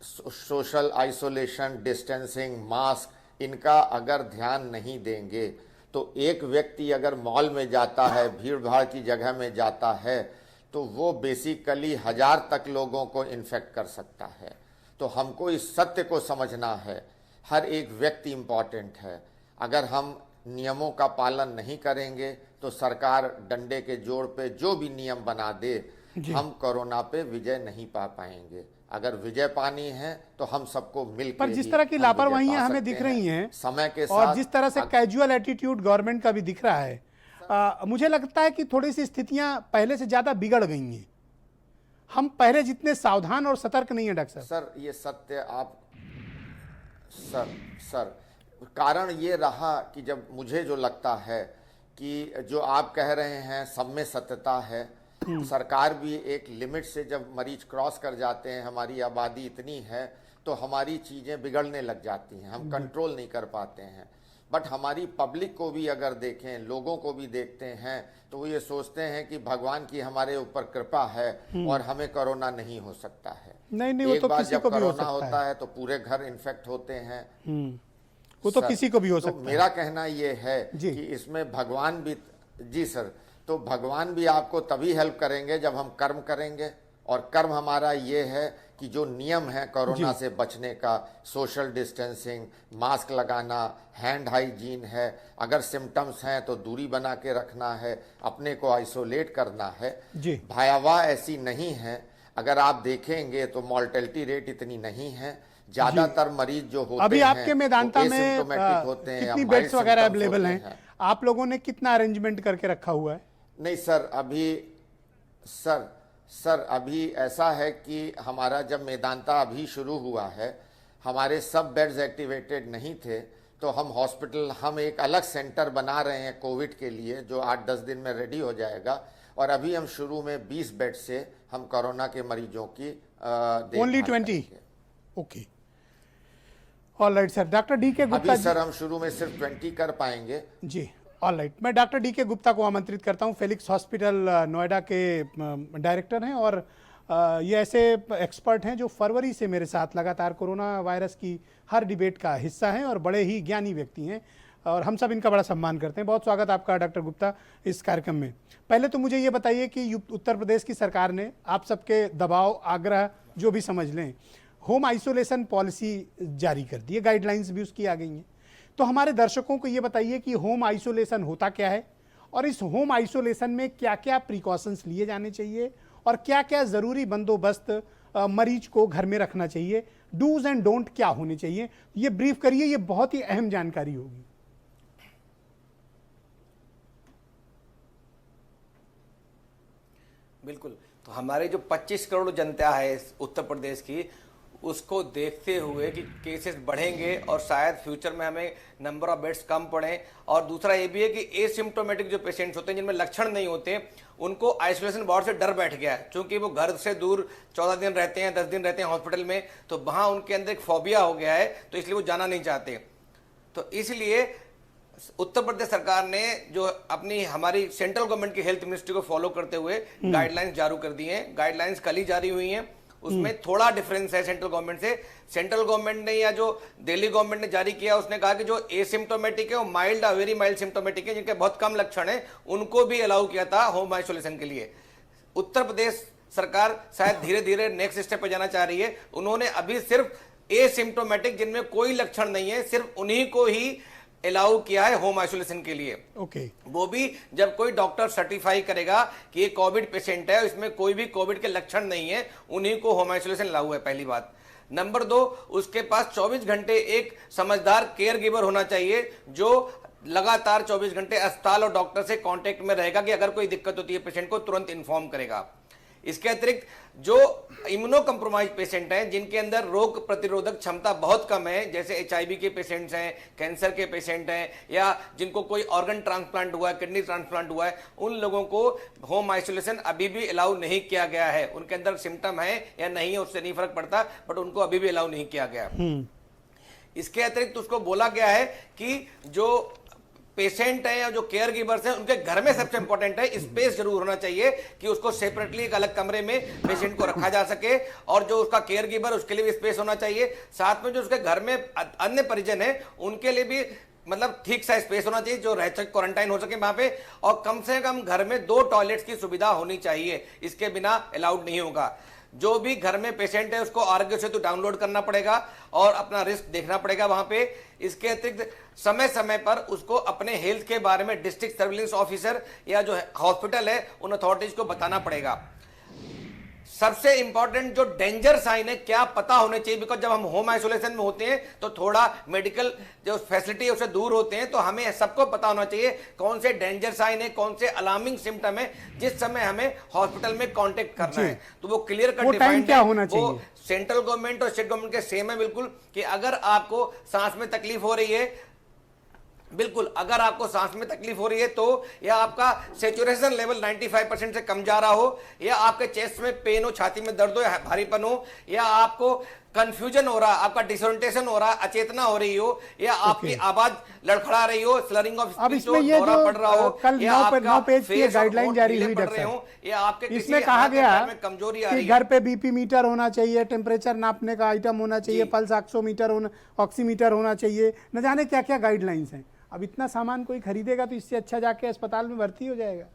सोशल आइसोलेशन, डिस्टेंसिंग, मास्क, इनका अगर ध्यान नहीं देंगे, तो एक व्यक्ति अगर मॉल में जाता है, भीड़ भाड़ की जगह में जाता है, तो वो बेसिकली 1000 तक लोगों को इन्फेक्ट कर सकता है। तो हमको इस सत्य को समझना है, हर एक व्यक्ति इम्पॉर्टेंट है। अगर हम नियमों का पालन नहीं करेंगे, तो सरकार डंडे के जोर पे जो भी नियम बना दे, हम कोरोना पे विजय नहीं पा पाएंगे। अगर विजय पानी है तो हम सबको मिलकर, पर जिस तरह की लापरवाहियां हमें दिख रही हैं समय के साथ, और जिस तरह से कैजुअल एटीट्यूड गवर्नमेंट का भी दिख रहा है, मुझे लगता है कि थोड़ी सी स्थितियां पहले से ज्यादा बिगड़ गई हैं। हम पहले जितने सावधान और सतर्क नहीं है डॉक्टर साहब। सर ये सत्य आप सर कारण ये रहा कि जब मुझे जो लगता है कि जो आप कह रहे हैं सब में सत्यता है, सरकार भी एक लिमिट से जब मरीज क्रॉस कर जाते हैं, हमारी आबादी इतनी है तो हमारी चीज़ें बिगड़ने लग जाती हैं, हम कंट्रोल नहीं कर पाते हैं। बट हमारी पब्लिक को भी अगर देखें, लोगों को भी देखते हैं, तो वो ये सोचते हैं कि भगवान की हमारे ऊपर कृपा है और हमें कोरोना नहीं हो सकता है। नहीं, वो एक तो बार किसी जब को भी हो कोरोना सकता होता है तो पूरे घर इन्फेक्ट होते हैं। वो तो सर, किसी को भी हो तो सकता है। मेरा कहना ये है जी। कि इसमें भगवान भी, जी सर, तो भगवान भी आपको तभी हेल्प करेंगे जब हम कर्म करेंगे, और कर्म हमारा ये है कि जो नियम है कोरोना से बचने का, सोशल डिस्टेंसिंग, मास्क लगाना, हैंड हाइजीन है, अगर सिम्टम्स हैं तो दूरी बना के रखना है, अपने को आइसोलेट करना है। जी। भयावह ऐसी नहीं है, अगर आप देखेंगे तो मॉर्टेलिटी रेट इतनी नहीं है। ज्यादातर मरीज जो होते अभी हैं आपके मेदांता में एसिम्प्टोमेटिक होते हैं, कितनी या बेड्स mild वगैरह symptoms अवेलेबल होते हैं? आप लोगों ने कितना अरेंजमेंट करके रखा हुआ है? नहीं सर, अभी ऐसा है कि हमारा जब मेदांता अभी शुरू हुआ है, हमारे सब बेड्स एक्टिवेटेड नहीं थे, तो हम एक अलग सेंटर बना रहे हैं कोविड के लिए, जो 8-10 दिन में रेडी हो जाएगा, और अभी हम शुरू में 20 बेड से हम कोरोना के मरीजों की only 20? Okay, all right sir. Doctor D के गुप्ता अभी सर हम शुरू में सिर्फ 20 कर पाएंगे। जी, ऑल राइट। मैं डॉक्टर डी के गुप्ता को आमंत्रित करता हूं। फेलिक्स हॉस्पिटल नोएडा के डायरेक्टर हैं और ये ऐसे एक्सपर्ट हैं जो फरवरी से मेरे साथ लगातार कोरोना वायरस की हर डिबेट का हिस्सा हैं और बड़े ही ज्ञानी व्यक्ति हैं, और हम सब इनका बड़ा सम्मान करते हैं। बहुत स्वागत आपका डॉक्टर गुप्ता इस कार्यक्रम में। पहले तो मुझे ये बताइए कि उत्तर प्रदेश की सरकार ने आप सबके दबाव, आग्रह जो भी समझ लें, होम आइसोलेशन पॉलिसी जारी कर दी है, गाइडलाइंस भी उसकी आ गई हैं। तो हमारे दर्शकों को ये बताइए कि होम आइसोलेशन होता क्या है, और इस होम आइसोलेशन में क्या क्या प्रिकॉशंस लिए जाने चाहिए, और क्या क्या ज़रूरी बंदोबस्त मरीज को घर में रखना चाहिए, डूज एंड डोंट क्या होने चाहिए, ये ब्रीफ करिए। ये बहुत ही अहम जानकारी होगी। बिल्कुल। तो हमारे जो 25 करोड़ जनता है उत्तर प्रदेश की, उसको देखते हुए कि केसेस बढ़ेंगे और शायद फ्यूचर में हमें नंबर ऑफ बेड्स कम पड़े, और दूसरा ये भी है कि एसिम्प्टोमेटिक जो पेशेंट्स होते हैं जिनमें लक्षण नहीं होते, उनको आइसोलेशन वार्ड से डर बैठ गया है, क्योंकि वो घर से दूर 14 दिन रहते हैं, 10 दिन रहते हैं हॉस्पिटल में, तो वहाँ उनके अंदर एक फोबिया हो गया है, तो इसलिए वो जाना नहीं चाहते। तो इसलिए उत्तर प्रदेश सरकार ने जो हमारी सेंट्रल गवर्नमेंट की हेल्थ मिनिस्ट्री को फॉलो करते हुए गाइडलाइंस जारी कर दी हैं। गाइडलाइंस कल ही जारी हुई हैं। उसमें थोड़ा डिफरेंस है सेंट्रल गवर्नमेंट से। सेंट्रल गवर्नमेंट ने या जो दिल्ली गवर्नमेंट ने जारी किया, उसने कहा कि जो एसिम्प्टोमेटिक है वो माइल्ड या वेरी माइल्ड सिम्प्टोमेटिक है, जिनके बहुत कम लक्षण है, उनको भी अलाउ किया था होम आइसोलेशन के लिए। उत्तर प्रदेश सरकार शायद धीरे धीरे नेक्स्ट स्टेप पर जाना चाह रही है। उन्होंने अभी सिर्फ एसिम्प्टोमेटिक, जिनमें कोई लक्षण नहीं है, सिर्फ उन्हीं को ही अलाउ किया है होम आइसोलेशन के लिए। ओके। वो भी जब कोई डॉक्टर सर्टिफाई करेगा कि ये कोविड पेशेंट है, इसमें कोई भी कोविड के लक्षण नहीं है, उन्हीं को होम आइसोलेशन अलाउ है, पहली बात। नंबर 2, उसके पास 24 घंटे एक समझदार केयर गिवर होना चाहिए, जो लगातार 24 घंटे अस्पताल और डॉक्टर से कांटेक्ट में रहेगा कि अगर कोई दिक्कत होती है पेशेंट को तुरंत इन्फॉर्म करेगा। इसके अतिरिक्त जो इम्यूनो कंप्रोमाइज पेशेंट हैं, जिनके अंदर रोग प्रतिरोधक क्षमता बहुत कम है, जैसे HIV के पेशेंट्स हैं, कैंसर के पेशेंट हैं, या जिनको कोई ऑर्गन ट्रांसप्लांट हुआ है, किडनी ट्रांसप्लांट हुआ है, उन लोगों को होम आइसोलेशन अभी भी अलाउ नहीं किया गया है। उनके अंदर सिम्टम है या नहीं है उससे नहीं फर्क पड़ता, बट उनको अभी भी अलाउ नहीं किया गया। इसके अतिरिक्त उसको बोला गया है कि जो पेशेंट है या जो केयर गिवर्स हैं, उनके घर में सबसे इंपॉर्टेंट है स्पेस जरूर होना चाहिए कि उसको सेपरेटली एक अलग कमरे में पेशेंट को रखा जा सके, और जो उसका केयर गिवर उसके लिए भी स्पेस होना चाहिए। साथ में जो उसके घर में अन्य परिजन है उनके लिए भी मतलब ठीक सा स्पेस होना चाहिए, जो रह सके, क्वारंटाइन हो सके वहां पे, और कम से कम घर में 2 टॉयलेट्स की सुविधा होनी चाहिए। इसके बिना अलाउड नहीं होगा। जो भी घर में पेशेंट है उसको आरोग्य सेतु डाउनलोड करना पड़ेगा और अपना रिस्क देखना पड़ेगा वहां पे। इसके अतिरिक्त समय समय पर उसको अपने हेल्थ के बारे में डिस्ट्रिक्ट सर्विलेंस ऑफिसर या जो हॉस्पिटल है उन अथॉरिटीज को बताना पड़ेगा। सबसे इंपॉर्टेंट जो डेंजर साइन है क्या पता होने चाहिए, बिकॉज जब हम होम आइसोलेशन में होते हैं तो थोड़ा मेडिकल जो फैसिलिटी है उससे दूर होते हैं, तो हमें सबको पता होना चाहिए कौन से डेंजर साइन है, कौन से अलार्मिंग सिम्टम है, जिस समय हमें हॉस्पिटल में कांटेक्ट करना है। तो वो क्लियर कट डिफाइंड है। वो सेंट्रल गवर्नमेंट और स्टेट गवर्नमेंट के सेम है बिल्कुल, कि अगर आपको सांस में तकलीफ हो रही है, बिल्कुल अगर आपको सांस में तकलीफ हो रही है तो, या आपका सेचुरेशन लेवल 95% से कम जा रहा हो, या आपके चेस्ट में पेन हो, छाती में दर्द हो या भारीपन हो, या आपको कंफ्यूजन हो रहा, आपका डिसोरिएंटेशन हो रहा, अचेतना हो रही हो, या आपकी आवाज लड़खड़ा रही हो, स्लरिंग ऑफ अब स्पीच इसमें हो, ये दौरा जो पड़ रहा हो, कल या 9 आपका पेज की फेस और गाइडलाइन होंठ जारी ढीले हुई पड़ डॉक्टर रहे हो, या आपके साहब, किसी इसमें कहा हाथ या गया पैर में कमजोरी आ कि रही है। घर पे बीपी मीटर होना चाहिए, टेम्परेचर नापने का आइटम होना चाहिए, जी। पल्स ऑक्सीमीटर होना, ऑक्सीमीटर होना चाहिए, न जाने क्या क्या गाइडलाइंस हैं। अब इतना सामान कोई खरीदेगा तो इससे अच्छा जाके अस्पताल में भर्ती हो जाएगा।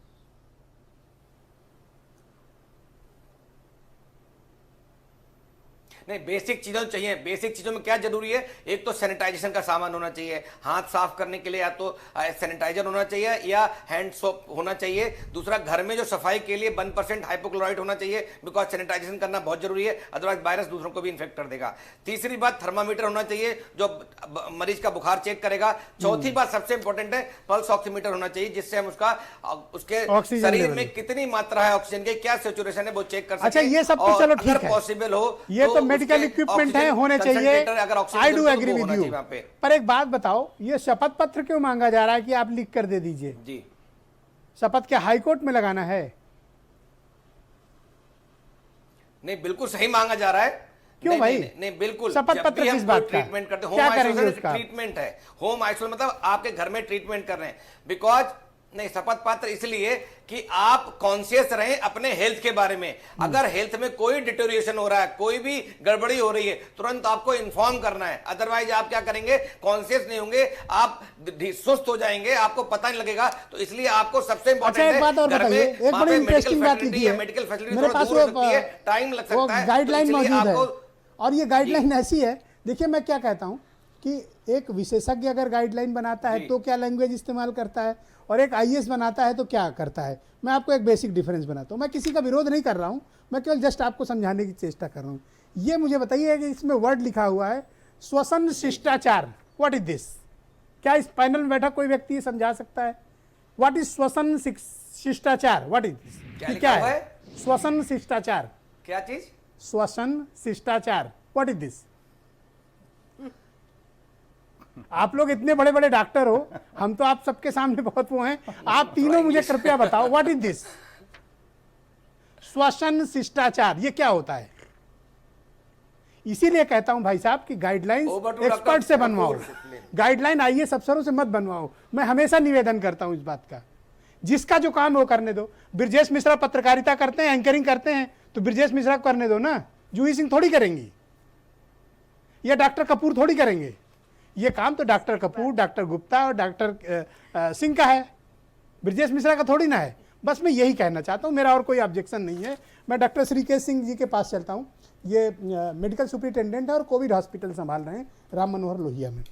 नहीं, बेसिक चीजों चाहिए। बेसिक चीजों में क्या जरूरी है? एक तो सैनिटाइजेशन का सामान होना चाहिए, हाथ साफ करने के लिए या तो सैनिटाइजर होना चाहिए या हैंड सोप होना चाहिए। दूसरा, घर में जो सफाई के लिए 1% हाइपोक्लोराइड होना चाहिए, बिकॉज सैनिटाइजेशन करना बहुत जरूरी है, अदरवाइज वायरस दूसरों को भी इन्फेक्ट कर देगा। तीसरी बात, थर्मामीटर होना चाहिए जो मरीज का बुखार चेक करेगा। चौथी बात सबसे इंपॉर्टेंट है, पल्स ऑक्सीमीटर होना चाहिए, जिससे हम उसके ऑक्सीजन शरीर लेवल में कितनी मात्रा है ऑक्सीजन की, क्या सिचुएशन है, वो चेक कर सकते अच्छा, ये सब तो चलो ठीक है, पॉसिबल हो ये तो मेडिकल उसके इक्विपमेंट है, होने चाहिए, अगर आई डू ऑक्सीजन एग्री तो वो विद होना यू। चाहिए वहाँ पे। पर एक बात बताओ, ये शपथ पत्र क्यों मांगा जा रहा है कि आप लिख कर दे दीजिए? जी, शपथ क्या हाई कोर्ट में लगाना है? नहीं बिल्कुल सही मांगा जा रहा है। क्यों नहीं, भाई? नहीं, नहीं बिल्कुल। शपथ जब पत्र भी हम किस कोई बात का? ट्रीटमेंट करते हैं, क्या होम करेंगे आइसोलेशन उसका? ट्रीटमेंट है। होम आइसोलेशन मतलब आपके घर में ट्रीटमेंट कर रहे हैं। बिकॉज नहीं, शपथ पत्र इसलिए कि आप कॉन्शियस रहें अपने हेल्थ के बारे में। अगर हेल्थ में कोई डिटोरिएशन हो रहा है, कोई भी गड़बड़ी हो रही है, तुरंत आपको इन्फॉर्म करना है। अदरवाइज आप क्या करेंगे, कॉन्शियस नहीं होंगे, आप सुस्त हो जाएंगे, आपको पता नहीं लगेगा। तो इसलिए आपको सबसे अच्छा, इंपॉर्टेंट एक बात और है, घर बताइए, में एक वहाँ बड़ी पे इंटरेस्टिंग बात मेडिकल लिखी है, मेडिकल फैसिलिटी मेरे थोड़ा पास दूर हो सकती है, टाइम लग वो सकता है, गाइडलाइन तो इसलिए मौजूद है। आपको और ये गाइडलाइन ऐसी है, देखिए मैं क्या कहता हूँ कि एक विशेषज्ञ अगर गाइडलाइन बनाता है तो क्या लैंग्वेज इस्तेमाल करता है, और एक आईएएस बनाता है तो क्या करता है। मैं आपको एक बेसिक डिफरेंस बनाता हूँ। मैं किसी का विरोध नहीं कर रहा हूँ, मैं केवल जस्ट आपको समझाने की चेष्टा कर रहा हूँ। ये मुझे बताइए कि इसमें वर्ड लिखा हुआ है श्वसन शिष्टाचार, व्हाट इज दिस? क्या इस पैनल में बैठा कोई व्यक्ति समझा सकता है व्हाट इज श्वसन शिष्टाचार? What is this? क्या लिखा हुआ है? श्वसन शिष्टाचार, क्या चीज? श्वसन शिष्टाचार, व्हाट इज दिस? आप लोग इतने बड़े बड़े डॉक्टर हो, हम तो आप सबके सामने बहुत वो हैं, आप तीनों मुझे कृपया बताओ व्हाट इज दिस श्वसन शिष्टाचार, ये क्या होता है? इसीलिए कहता हूं भाई साहब कि guidelines Over to expert Dr. से बनवाओ, Kapoor. गाइडलाइन आईएएस अफसरों से मत बनवाओ। मैं हमेशा निवेदन करता हूं इस बात का, जिसका जो काम वो करने दो। ब्रजेश मिश्रा पत्रकारिता करते हैं, एंकरिंग करते हैं, तो ब्रजेश मिश्रा को करने दो ना। जूही सिंह थोड़ी करेंगी, या डॉक्टर कपूर थोड़ी करेंगे। ये काम तो डॉक्टर कपूर, डॉक्टर गुप्ता और डॉक्टर सिंह का है, ब्रजेश मिश्रा का थोड़ी ना है। बस मैं यही कहना चाहता हूँ, मेरा और कोई ऑब्जेक्शन नहीं है। मैं डॉक्टर श्रीकेश सिंह जी के पास चलता हूँ, ये मेडिकल सुपरिटेंडेंट है और कोविड हॉस्पिटल संभाल रहे हैं राम मनोहर लोहिया में।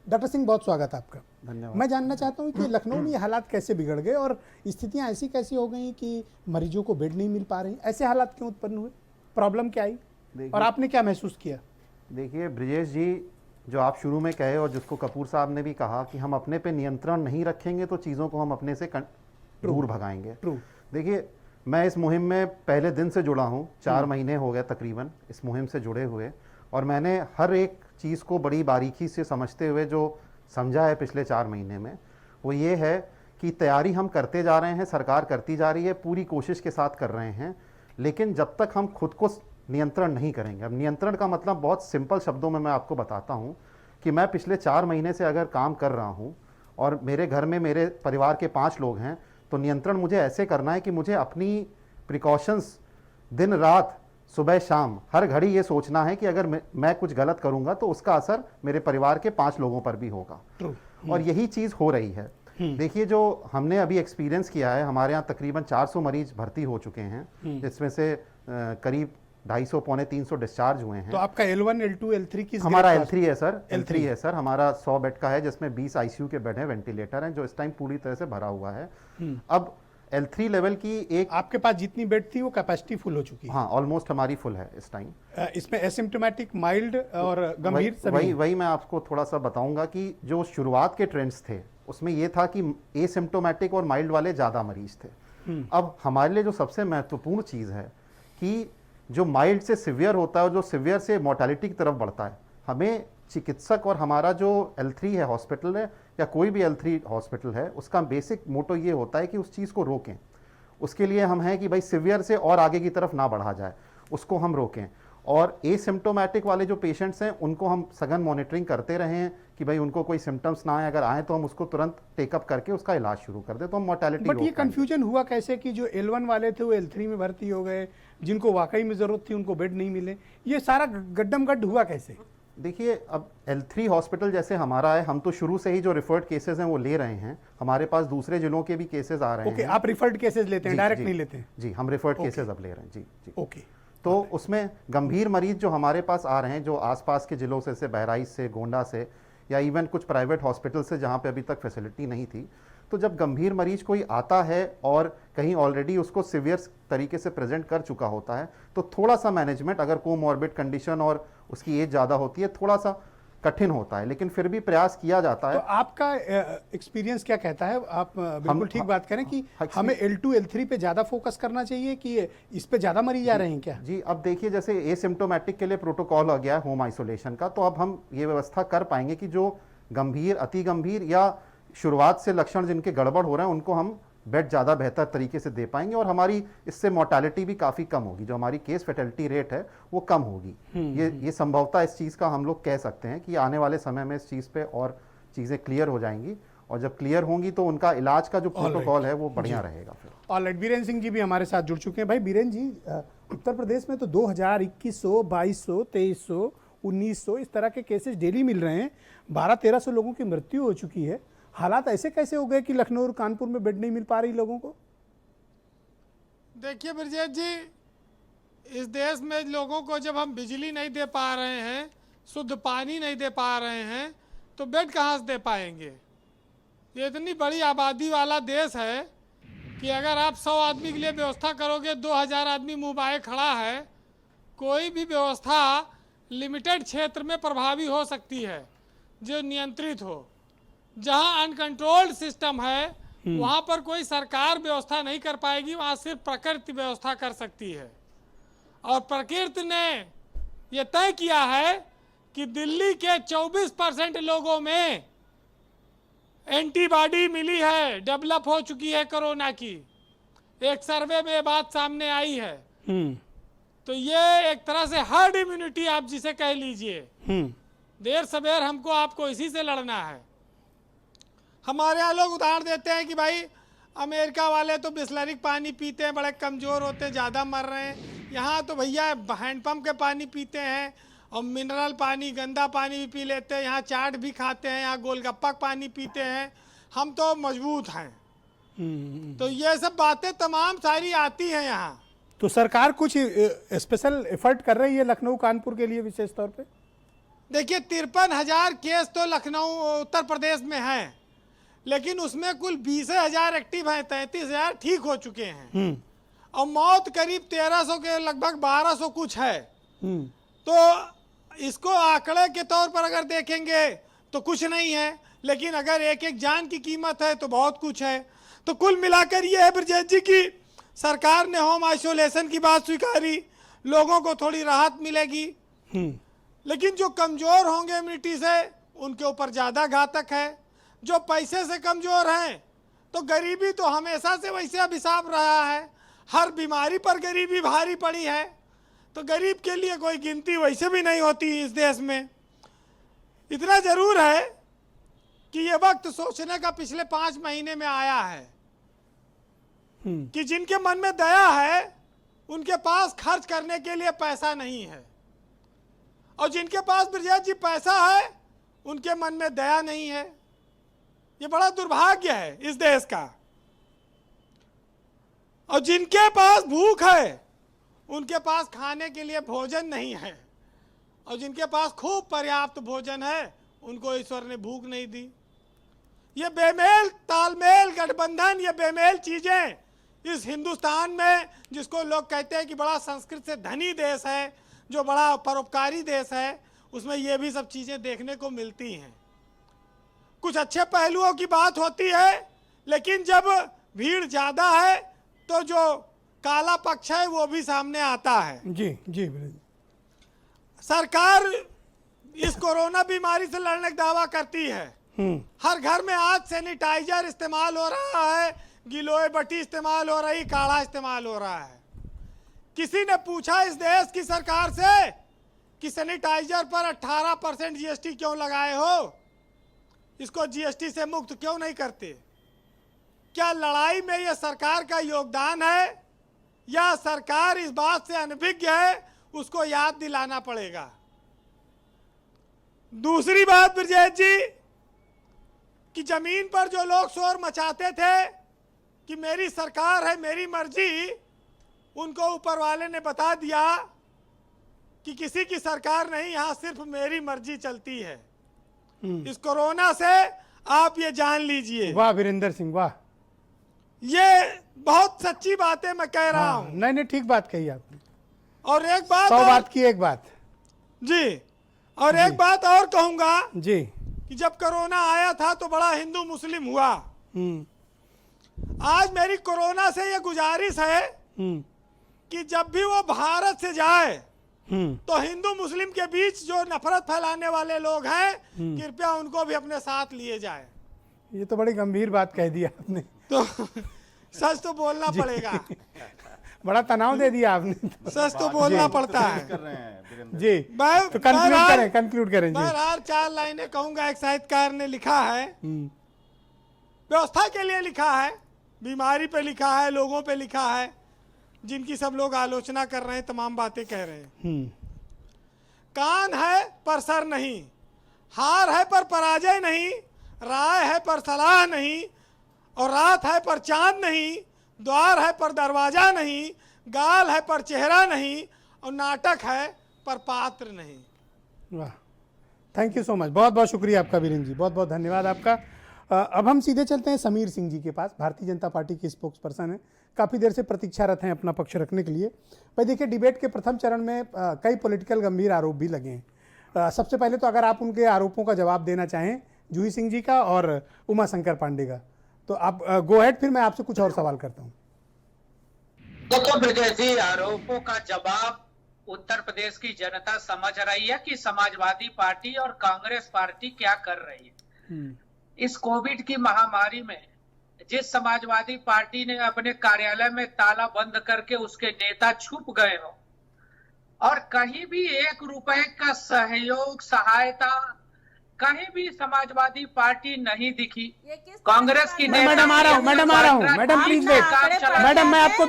डॉक्टर सिंह, बहुत स्वागत है आपका। धन्यवाद। मैं जानना चाहता हूँ कि लखनऊ में ये हालात कैसे बिगड़ गए और स्थितियाँ ऐसी कैसी हो गई कि मरीजों को बेड नहीं मिल पा रही? ऐसे हालात क्यों उत्पन्न हुए? प्रॉब्लम क्या आई और आपने क्या महसूस किया? देखिए ब्रजेश जी, जो आप शुरू में कहे और जिसको कपूर साहब ने भी कहा कि हम अपने पे नियंत्रण नहीं रखेंगे तो चीज़ों को हम अपने से दूर भगाएंगे। देखिए, मैं इस मुहिम में पहले दिन से जुड़ा हूँ, 4 महीने हो गए तकरीबन इस मुहिम से जुड़े हुए, और मैंने हर एक चीज़ को बड़ी बारीकी से समझते हुए जो समझा है पिछले 4 महीने में, वो ये है कि तैयारी हम करते जा रहे हैं, सरकार करती जा रही है, पूरी कोशिश के साथ कर रहे हैं, लेकिन जब तक हम खुद को नियंत्रण नहीं करेंगे। अब नियंत्रण का मतलब बहुत सिंपल शब्दों में मैं आपको बताता हूँ कि मैं पिछले 4 महीने से अगर काम कर रहा हूँ और मेरे घर में मेरे परिवार के 5 लोग हैं, तो नियंत्रण मुझे ऐसे करना है कि मुझे अपनी प्रिकॉशंस दिन रात सुबह शाम हर घड़ी ये सोचना है कि अगर मैं कुछ गलत करूंगा तो उसका असर मेरे परिवार के 5 लोगों पर भी होगा। और यही चीज़ हो रही है। देखिए, जो हमने अभी एक्सपीरियंस किया है, हमारे यहाँ तकरीबन 400 मरीज भर्ती हो चुके हैं, जिसमें से करीब 250 पौने 300 डिस्चार्ज हुए हैं। तो आपका L1, L2, L3 किस? हमारा L3 है सर, L3 है सर। हमारा 100 बेड का है, जिसमें 20 आईसीयू के बेड हैं, वेंटिलेटर हैं, जो इस टाइम पूरी तरह से भरा हुआ है। अब L3 लेवल की एक, आपके पास जितनी बेड थी वो कैपेसिटी फुल हो चुकी है? हाँ, ऑलमोस्ट हमारी फुल है इस टाइम। इसमें एसिम्प्टोमेटिक, माइल्ड और गंभीर सभी? वही मैं आपको थोड़ा सा बताऊंगा कि जो शुरुआत के ट्रेंड्स थे उसमें ये था कि एसिम्प्टोमेटिक और माइल्ड वाले ज़्यादा मरीज थे। अब हमारे लिए जो सबसे महत्वपूर्ण चीज़ है कि जो माइल्ड से सिवियर होता है और जो सिवियर से मोर्टेलिटी की तरफ बढ़ता है, हमें चिकित्सक और हमारा जो L3 है हॉस्पिटल है या कोई भी L3 हॉस्पिटल है, उसका बेसिक मोटो ये होता है कि उस चीज़ को रोकें। उसके लिए हम हैं कि भाई सिवियर से और आगे की तरफ ना बढ़ा जाए, उसको हम रोकें। और एसिम्टोमेटिक वाले जो पेशेंट्स हैं उनको हम सघन मॉनिटरिंग करते रहे हैं कि भाई उनको कोई सिम्टम्स ना आए, अगर आए तो हम उसको तुरंत टेकअप करके उसका इलाज शुरू कर दें, तो हम मोर्टेलिटी बट ये कंफ्यूजन हुआ कैसे कि जो L1 वाले थे वो L3 में भर्ती हो गए, जिनको वाकई में ज़रूरत थी उनको बेड नहीं मिले, ये सारा गड्ढम गड्ढ हुआ कैसे? देखिए, अब L3 हॉस्पिटल जैसे हमारा है, हम तो शुरू से ही जो रिफर्ड केसेस हैं वो ले रहे हैं, हमारे पास दूसरे जिलों के भी केसेस आ रहे ओके, हैं। आप रिफर्ड केसेस लेते हैं, जी, डायरेक्ट जी, नहीं लेते? जी, हम रिफर्ड केसेस अब ले रहे हैं। जी जी, ओके। तो उसमें गंभीर मरीज जो हमारे पास आ रहे हैं, जो आसपास के जिलों से, जैसे बहराइच से, गोंडा से, या इवन कुछ प्राइवेट हॉस्पिटल से जहाँ पे अभी तक फैसिलिटी नहीं थी, तो जब गंभीर मरीज कोई आता है और कहीं ऑलरेडी उसको सीवियर तरीके से प्रेजेंट कर चुका होता है, तो थोड़ा सा मैनेजमेंट, अगर कोमॉर्बिड कंडीशन और उसकी एज ज़्यादा होती है, थोड़ा सा कठिन होता है, लेकिन फिर भी प्रयास किया जाता है। तो आपका एक्सपीरियंस क्या कहता है? आप बिल्कुल ठीक बात करें कि हमें L2 L3 पे ज़्यादा फोकस करना चाहिए कि इस पे ज़्यादा मरीज आ रहे हैं क्या? जी, अब देखिए, जैसे एसिम्टोमेटिक के लिए प्रोटोकॉल आ गया है होम आइसोलेशन का, तो अब हम ये व्यवस्था कर पाएंगे कि जो गंभीर, अति गंभीर या शुरुआत से लक्षण जिनके गड़बड़ हो रहे हैं उनको हम बेड ज़्यादा बेहतर तरीके से दे पाएंगे, और हमारी इससे मोर्टेलिटी भी काफ़ी कम होगी, जो हमारी केस फैटेलिटी रेट है वो कम होगी। ये संभवतः इस चीज़ का हम लोग कह सकते हैं कि आने वाले समय में इस चीज़ पे और चीज़ें क्लियर हो जाएंगी, और जब क्लियर होंगी तो उनका इलाज का जो प्रोटोकॉल है वो बढ़िया रहेगा फिर। ऑलराइट, बीरेन सिंह जी भी हमारे साथ जुड़ चुके हैं। भाई बीरेन जी, उत्तर प्रदेश में तो 2000, 2100, 2200, 2300, 1900 इस तरह के केसेस डेली मिल रहे हैं, 1200-1300 लोगों की मृत्यु हो चुकी है। हालात ऐसे कैसे हो गए कि लखनऊ और कानपुर में बेड नहीं मिल पा रही लोगों को? देखिए ब्रजेश जी, इस देश में लोगों को जब हम बिजली नहीं दे पा रहे हैं, शुद्ध पानी नहीं दे पा रहे हैं, तो बेड कहाँ से दे पाएंगे? ये इतनी बड़ी आबादी वाला देश है कि अगर आप 100 आदमी के लिए व्यवस्था करोगे, 2000 आदमी मुँह बाए खड़ा है। कोई भी व्यवस्था लिमिटेड क्षेत्र में प्रभावी हो सकती है जो नियंत्रित हो। जहां अनकंट्रोल्ड सिस्टम है वहां पर कोई सरकार व्यवस्था नहीं कर पाएगी, वहां सिर्फ प्रकृति व्यवस्था कर सकती है। और प्रकृति ने यह तय किया है कि दिल्ली के 24% लोगों में एंटीबॉडी मिली है, डेवलप हो चुकी है कोरोना की। एक सर्वे में बात सामने आई है। तो ये एक तरह से हर्ड इम्यूनिटी आप जिसे कह लीजिए। देर सवेर हमको आपको इसी से लड़ना है। हमारे यहाँ लोग उदाहरण देते हैं कि भाई अमेरिका वाले तो बिस्लरी पानी पीते हैं, बड़े कमज़ोर होते हैं, ज़्यादा मर रहे हैं। यहाँ तो भैया हैंडपम्प के पानी पीते हैं और मिनरल पानी, गंदा पानी भी पी लेते हैं। यहाँ चाट भी खाते हैं, यहाँ गोलगप्पा पानी पीते हैं। हम तो मजबूत हैं। तो ये सब बातें तमाम सारी आती हैं यहाँ। तो सरकार कुछ स्पेशल एफर्ट कर रही है लखनऊ कानपुर के लिए विशेष तौर पे? देखिए, 53,000 केस तो लखनऊ उत्तर प्रदेश में हैं, लेकिन उसमें कुल 20,000 एक्टिव हैं, 33,000 ठीक हो चुके हैं, और मौत करीब 1300 के लगभग 1200 कुछ है। तो इसको आंकड़े के तौर पर अगर देखेंगे तो कुछ नहीं है, लेकिन अगर एक एक जान की कीमत है तो बहुत कुछ है। तो कुल मिलाकर ये है ब्रजेश जी की सरकार ने होम आइसोलेशन की बात स्वीकारी, लोगों को थोड़ी राहत मिलेगी, लेकिन जो कमजोर होंगे इम्यूनिटी से उनके ऊपर ज़्यादा घातक है। जो पैसे से कमजोर हैं तो गरीबी तो हमेशा से वैसे अभिशाप रहा है, हर बीमारी पर गरीबी भारी पड़ी है। तो गरीब के लिए कोई गिनती वैसे भी नहीं होती इस देश में। इतना जरूर है कि ये वक्त सोचने का पिछले 5 महीने में आया है कि जिनके मन में दया है उनके पास खर्च करने के लिए पैसा नहीं है, और जिनके पास ब्रजेश जी पैसा है उनके मन में दया नहीं है। ये बड़ा दुर्भाग्य है इस देश का। और जिनके पास भूख है उनके पास खाने के लिए भोजन नहीं है, और जिनके पास खूब पर्याप्त भोजन है उनको ईश्वर ने भूख नहीं दी। ये बेमेल तालमेल गठबंधन, ये बेमेल चीजें इस हिंदुस्तान में, जिसको लोग कहते हैं कि बड़ा संस्कृत से धनी देश है, जो बड़ा परोपकारी देश है, उसमें ये भी सब चीजें देखने को मिलती हैं। कुछ अच्छे पहलुओं की बात होती है, लेकिन जब भीड़ ज्यादा है तो जो काला पक्ष है वो भी सामने आता है। जी जी। सरकार इस कोरोना बीमारी से लड़ने का दावा करती है। हर घर में आज सैनिटाइजर इस्तेमाल हो रहा है, गिलोय बटी इस्तेमाल हो रही, काढ़ा इस्तेमाल हो रहा है। किसी ने पूछा इस देश की सरकार से कि सैनिटाइजर पर 18% जीएसटी क्यों लगाए हो, इसको जीएसटी से मुक्त क्यों नहीं करते? क्या लड़ाई में यह सरकार का योगदान है या सरकार इस बात से अनभिज्ञ है, उसको याद दिलाना पड़ेगा। दूसरी बात ब्रजेश जी, कि जमीन पर जो लोग शोर मचाते थे कि मेरी सरकार है मेरी मर्जी, उनको ऊपर वाले ने बता दिया कि किसी की सरकार नहीं, यहां सिर्फ मेरी मर्जी चलती है। इस कोरोना से आप ये जान लीजिए। वाह वीरेंद्र सिंह, वाह, ये बहुत सच्ची बातें मैं कह रहा हूं। नहीं नहीं, ठीक बात कही आपने। और एक बात 100 बात की एक बात जी, और एक बात और कहूंगा जी, कि जब कोरोना आया था तो बड़ा हिंदू मुस्लिम हुआ। आज मेरी कोरोना से ये गुजारिश है कि जब भी वो भारत से जाए तो हिंदू मुस्लिम के बीच जो नफरत फैलाने वाले लोग हैं, कृपया उनको भी अपने साथ लिए जाए। ये तो बड़ी गंभीर बात कह दी आपने। तो सच तो बोलना पड़ेगा। बड़ा तनाव दे दिया आपने। सच तो बोलना पड़ता है जी। तो कंक्लूड करें जी। बहरहाल 4 लाइनें कहूंगा। एक साहित्यकार ने लिखा है, व्यवस्था के लिए लिखा है, बीमारी पे लिखा है, लोगों पे लिखा है, जिनकी सब लोग आलोचना कर रहे हैं, तमाम बातें कह रहे हैं। कान है पर सर नहीं, हार है पर पराजय नहीं, राय है पर सलाह नहीं, और रात है पर चांद नहीं, द्वार है पर दरवाजा नहीं, गाल है पर चेहरा नहीं, और नाटक है पर पात्र नहीं। वाह, थैंक यू सो मच, बहुत बहुत शुक्रिया आपका वीरेंद्र जी, बहुत बहुत धन्यवाद आपका। अब हम सीधे चलते हैं समीर सिंह जी के पास। भारतीय जनता पार्टी के स्पोक्स पर्सन हैं, काफ़ी देर से प्रतीक्षारत हैं अपना पक्ष रखने के लिए। भाई देखिए, डिबेट के प्रथम चरण में कई पॉलिटिकल गंभीर आरोप भी लगे हैं। सबसे पहले तो अगर आप उनके आरोपों का जवाब देना चाहें, जूही सिंह जी का और उमा शंकर पांडे का, तो आप गो हेड, फिर मैं आपसे कुछ और सवाल करता हूँ। देखो ब्रजेश जी, आरोपों का जवाब उत्तर प्रदेश की जनता समझ रही है कि समाजवादी पार्टी और कांग्रेस पार्टी क्या कर रही है। इस कोविड की महामारी में जिस समाजवादी पार्टी ने अपने कार्यालय में ताला बंद करके उसके नेता छुप गए हो और कहीं भी 1 रुपए का सहयोग सहायता कहीं भी समाजवादी पार्टी नहीं दिखी। कांग्रेस की मैडम आ रहा हूँ, मैडम आ रहा हूँ, मैडम प्लीज वेट, मैडम मैं आपको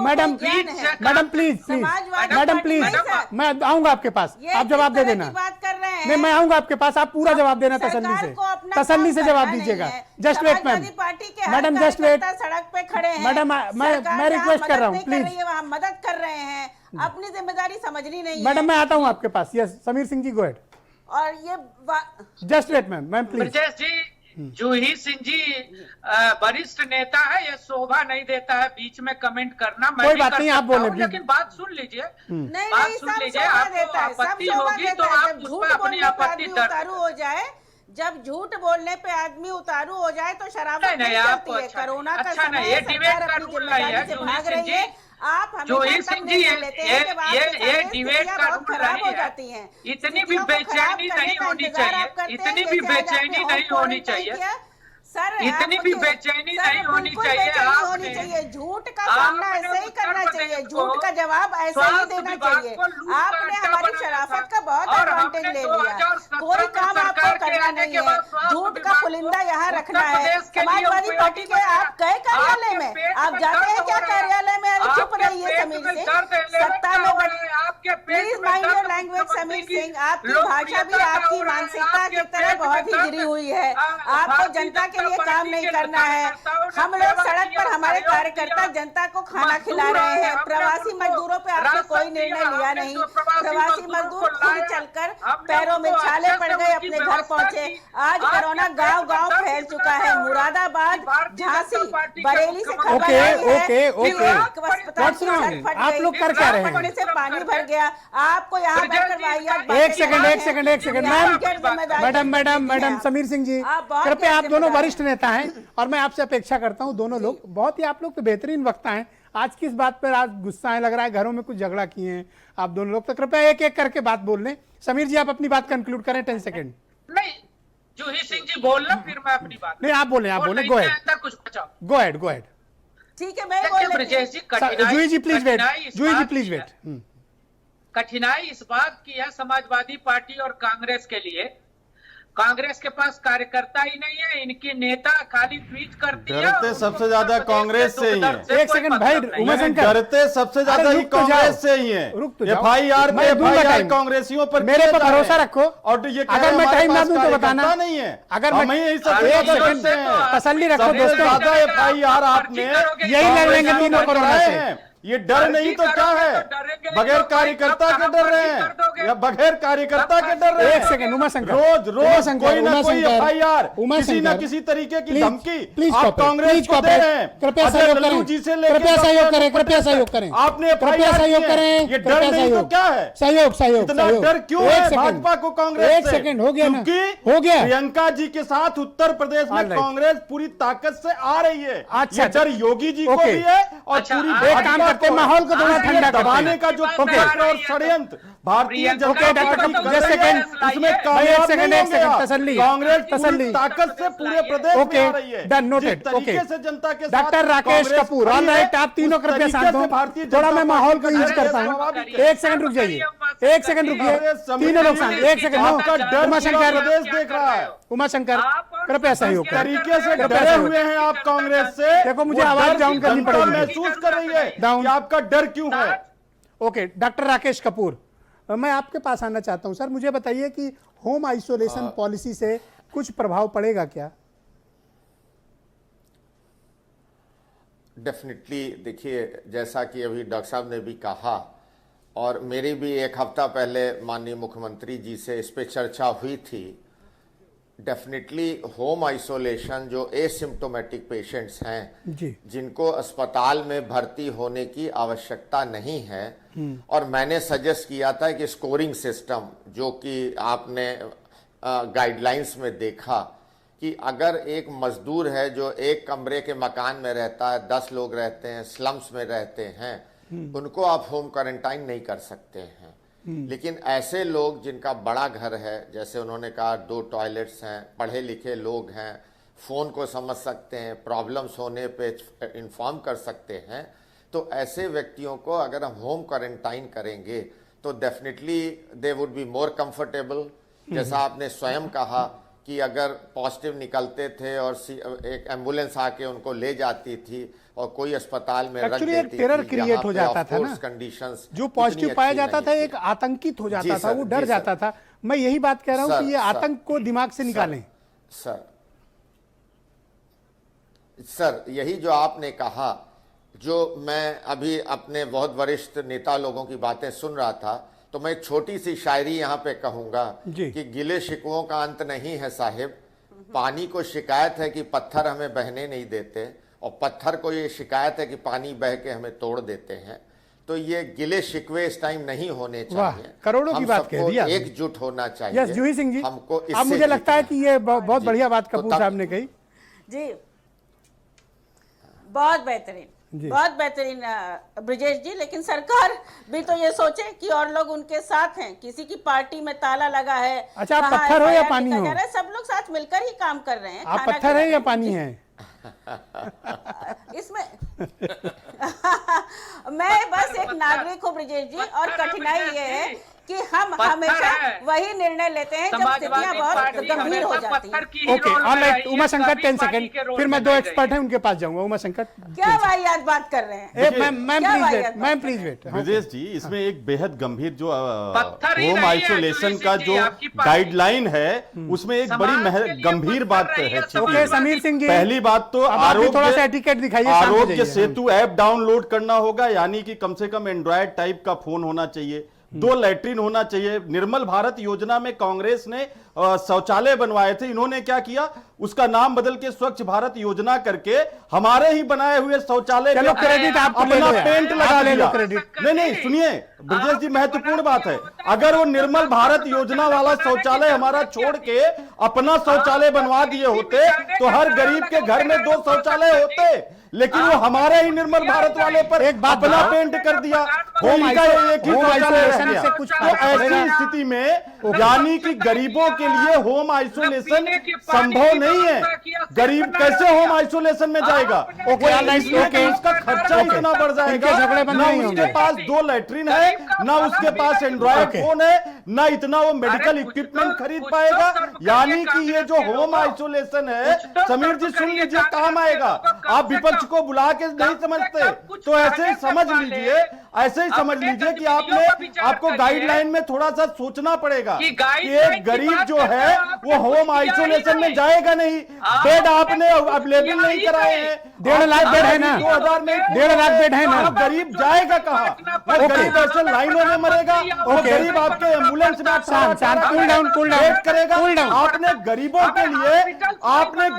मैडम प्लीज मैडम प्लीज मैं आऊंगा आपके पास, आप जवाब दे देना। नहीं, मैं आऊंगा आपके पास, आप पूरा जवाब देना तसल्ली से जवाब दीजिएगा। Just wait ma'am, madam just wait, सड़क पे खड़े हैं मैडम मैं रिक्वेस्ट कर रहा हूँ प्लीज, मदद कर रहे हैं, अपनी जिम्मेदारी समझनी नहीं है। मैडम मैं आता हूँ आपके पास। Yes Samir Singh ji, go ahead. और ये just wait ma'am please. Brajesh ji, Juhi Singh ji वरिष्ठ नेता है, ये शोभा नहीं देता है बीच में कमेंट करना। मैं कोई बात नहीं, आप बोले, लेकिन बात सुन लीजिए, नहीं बात नहीं, सुन सब लीजिए। शोभा आपको देता है, सब आपत्ति शोभा होगी देता तो है। आप जब उस झूठ पर अपनी बोलने पे आपत्ति आदमी दर्ज उतारू हो जाए, जब झूठ बोलने पे आदमी उतारू हो जाए तो शराब नहीं, नहीं आपको चलती है। अच्छा कोरोना का अच्छा नहीं, समय ये है, डिबेट सरकार का अपनी रूल नहीं है जिम्मेदारी से जूही भाग सिंह रही है। जी। आप जूही हमेशा सिंह तब जी, निर्णय लेते हैं जब आपके ये सामने डिबेट स्थितियां का बहुत रूल खराब नहीं हो है। जाती हैं। इतनी भी स्थितियों को खराब बेचैनी करने नहीं का होनी इंतजार चाहिए, आप करते हैं, इतनी भी जैसे आज आपने बेचैनी होम नहीं होनी क्वारंटाइन चाहिए, किया। सर इतनी भी बेचैनी नहीं होनी चाहिए। होनी चाहिए, झूठ का सामना ऐसे ही करना चाहिए, झूठ का जवाब ऐसे ही देना चाहिए। आपने हमारी शराफत का बहुत एडवांटेज ले लिया। कोई काम आपको करना नहीं है, झूठ का पुलिंदा यहाँ रखना है। समाजवादी पार्टी के आप गए कार्यालय में, आप जाते हैं क्या कार्यालय में? अरे चुप रहिए समीर सिंह, सत्ता में please mind your language Sameer Singh. आपकी भाषा भी आपकी मानसिकता की तरह बहुत ही गिरी हुई है। आपको जनता के लिए काम नहीं करना है। हम लोग सड़क पर हमारे कार्यकर्ता जनता को खाना खिला रहे हैं। प्रवासी मजदूरों पे आपने कोई निर्णय लिया नहीं। प्रवासी मजदूर खुद चलकर पैरों में छाले पड़ गए, अपने घर पहुंचे। आज कोरोना गांव गांव फैल चुका है। मुरादाबाद, झांसी, बरेली से खबर आई है आप लोग कर क्या रहे हैं? से पानी भर गया। आपको यहाँ एक सेकंड मैडम समीर सिंह जी, कृपया, आप दोनों वरिष्ठ नेता हैं और मैं आपसे अपेक्षा करता हूं, दोनों लोग बहुत ही, आप लोग तो बेहतरीन वक्ता हैं। आज किस बात पर आज गुस्सा है, लग रहा है घरों में कुछ झगड़ा किए हैं आप दोनों लोग, तो कृपया एक एक करके बात बोल लें। समीर जी आप अपनी बात कंक्लूड करें, 10 सेकंड। नहीं, जूही सिंह जी बोलना, फिर मैं अपनी बात। नहीं आप बोले, गो हेड। ठीक है, मैं ब्रजेश जी, जूही जी प्लीज वेट, कठिनाई इस बात की है समाजवादी पार्टी और कांग्रेस के लिए, कांग्रेस के पास कार्यकर्ता ही नहीं है, इनकी नेता खाली ट्वीट करती है। डरते सबसे ज्यादा कांग्रेस से ही है। एक सेकंड भाई, उमाशंकर डरते सबसे ज्यादा ही कांग्रेस से ही है। FIR पे FIR कांग्रेसियों पर मेरे पर भरोसा रखो, और ये अगर मैं टाइम ना दूं तो बताना नहीं है। अगर मैं तसल्ली रखो दोस्तों, ज्यादा FIR आपने यही लड़ लेंगे तीनों कोरोना से। ये डर नहीं तो क्या है? बगैर कार्यकर्ता के डर रहे हैं या बगैर कार्यकर्ता के डर रहे हैं? एक सेकंड उमाशंकर, रोज कोई ना कोई FIR, किसी न किसी तरीके की धमकी आप कांग्रेस को दे रहे हैं। कृपया सहयोग करें, कृपया सहयोग करें, कृपया सहयोग करें, आपने कृपया सहयोग करें, ये डर नहीं तो क्या है? सहयोग इतना डर क्यों है भाजपा को कांग्रेस से? एक सेकंड हो गया ना, क्योंकि हो गया। प्रियंका जी के साथ उत्तर प्रदेश में कांग्रेस पूरी ताकत से आ रही है। अच्छा, डर योगी जी को भी है और पूरी एक काम करते माहौल को थोड़ा ठंडा दबाने का जो प्रयास और षड्यंत्र भारतीय जनता पार्टी कर रही है, उसमें कामयाब नहीं होंगे। तसल्ली, कांग्रेस तसल्ली, पूरी ताकत से पूरे प्रदेश में आ रही है। डन, नोटेड, जिस तरीके से जनता के साथ डॉक्टर राकेश कपूर, ऑलराइट, आप तीनों कृपया शांत हो, थोड़ा मैं माहौल को यूज करता हूँ। एक सेकंड रुक जाइए, एक सेकंड रुकिए, तीनों लोग शांत, एक सेकंड। उमाशंकर प्रदेश देख रहा है। उमाशंकर कृपया सहयोग करें। तरीके से डरे हुए हैं आप कांग्रेस से। देखो मुझे आवाज डाउन करनी पड़ेगी, महसूस कर रही है कि आपका डर क्यों है। ओके, डॉक्टर राकेश कपूर, मैं आपके पास आना चाहता हूं। सर मुझे बताइए कि होम आइसोलेशन पॉलिसी से कुछ प्रभाव पड़ेगा क्या? डेफिनेटली, देखिए जैसा कि अभी डॉक्टर साहब ने भी कहा और मेरी भी एक हफ्ता पहले माननीय मुख्यमंत्री जी से इस पे चर्चा हुई थी। डेफिनेटली होम आइसोलेशन जो एसिम्प्टोमेटिक पेशेंट्स हैं जी, जिनको अस्पताल में भर्ती होने की आवश्यकता नहीं है, और मैंने सजेस्ट किया था कि स्कोरिंग सिस्टम जो कि आपने गाइडलाइंस में देखा कि अगर एक मजदूर है जो एक कमरे के मकान में रहता है, 10 लोग रहते हैं, स्लम्स में रहते हैं, उनको आप होम क्वारंटाइन नहीं कर सकते हैं। लेकिन ऐसे लोग जिनका बड़ा घर है, जैसे उन्होंने कहा 2 टॉयलेट्स हैं, पढ़े लिखे लोग हैं, फ़ोन को समझ सकते हैं, प्रॉब्लम्स होने पे इन्फॉर्म कर सकते हैं, तो ऐसे व्यक्तियों को अगर हम होम क्वारंटाइन करेंगे तो definitely they would be more comfortable. जैसा आपने स्वयं कहा कि अगर पॉजिटिव निकलते थे और एक एम्बुलेंस आके उनको ले जाती थी और कोई अस्पताल में रख देती थी, टेरर क्रिएट हो जाता था ना, कंडीशंस जो पॉजिटिव पाया जाता था एक आतंकित हो जाता था, वो डर जाता था। मैं यही बात कह रहा हूं कि ये आतंक को दिमाग से निकालें। सर यही जो आपने कहा, जो मैं अभी अपने बहुत वरिष्ठ नेता लोगों की बातें सुन रहा था, तो मैं एक छोटी सी शायरी यहाँ पे कहूंगा कि गिले शिकवों का अंत नहीं है साहिब, पानी को शिकायत है कि पत्थर हमें बहने नहीं देते, और पत्थर को ये शिकायत है कि पानी बह के हमें तोड़ देते हैं। तो ये गिले शिकवे इस टाइम नहीं होने चाहिए, करोड़ों की बात कह दिया, एकजुट होना चाहिए। यस जूही सिंह जी, हमको अब मुझे लगता है कि ये बहुत बढ़िया बात कपूर साहब ने कही जी, बहुत बेहतरीन, बहुत बेहतरीन ब्रिजेश जी। लेकिन सरकार भी तो ये सोचे कि और लोग उनके साथ हैं, किसी की पार्टी में ताला लगा है। अच्छा, आप पत्थर हो या पानी हो? सब लोग साथ मिलकर ही काम कर रहे हैं। आप पत्थर है या पानी है? इसमें मैं बस एक नागरिक हूँ ब्रिजेश जी, और कठिनाई ये है कि हम हमेशा वही निर्णय लेते हैं जब स्थितियां बहुत गंभीर हो जाती हैं। ओके, ऑलराइट, उमा संकट 10 सेकंड, फिर मैं 2 एक्सपर्ट हैं उनके पास जाऊंगा। उमा संकट, क्या वाहियात बात कर रहे हैं? Ma'am please wait. Brijesh ji, इसमें एक बेहद गंभीर जो होम आइसोलेशन का जो गाइडलाइन है, उसमें एक बड़ी गंभीर बात है। ओके समीर सिंह जी, पहली बात तो थोड़ा सा एटिकेट दिखाइए। आरोग्य सेतु ऐप डाउनलोड करना होगा, यानी कि कम से कम एंड्रॉयड टाइप का फोन होना चाहिए, 2 लैट्रिन होना चाहिए। निर्मल भारत योजना में कांग्रेस ने शौचालय बनवाए थे, इन्होंने क्या किया, उसका नाम बदल के स्वच्छ भारत योजना करके हमारे ही बनाए हुए शौचालय पे क्रेडिट आप अपना पेंट लगा दिया। नहीं, सुनिए ब्रजेश जी, महत्वपूर्ण बात है, अगर वो निर्मल भारत योजना वाला शौचालय हमारा छोड़ के अपना शौचालय बनवा दिए होते तो हर गरीब के घर में 2 शौचालय होते। लेकिन वो हमारे ही निर्मल भारत वाले पर एक बात अपना बताओ। पेंट कर दिया। होम उनका एक ही होम शौचालय रह आइसोलेशन गया। से कुछ तो फर्क ऐसी पड़ेगा? स्थिति में यानी कि गरीबों के लिए होम आइसोलेशन संभव नहीं है। गरीब कैसे होम आइसोलेशन में जाएगा? उसका खर्चा इतना बढ़ जाएगा, इनके झगड़े बंद ना नहीं उसके होंगे। पास 2 लैट्रिन है, ना उसके पास एंड्रॉइड फोन है, ना इतना वो मेडिकल इक्विपमेंट खरीद पाएगा। यानी कि ये जो होम आइसोलेशन है, समीर जी सुन लीजिए, काम आएगा। आप विपक्ष को बुला के नहीं समझते, तो ऐसे ही समझ लीजिए, ऐसे ही समझ लीजिए कि आपको गाइडलाइन में थोड़ा सा सोचना पड़ेगा कि एक गरीब जो है वो होम आइसोलेशन में जाएगा नहीं। बेड आपने अवेलेबल नहीं कराए हैं, 1.5 लाख बेड है ना, 2000 में 1.5 लाख बेड है ना। गरीब जाएगा कहाँ? वो गरीब ऐसे लाइनों में मरेगा, वो गरीब आपके एम्बुलेंस में शांत, कूल डाउन, वेट करेगा। Cool down. आपने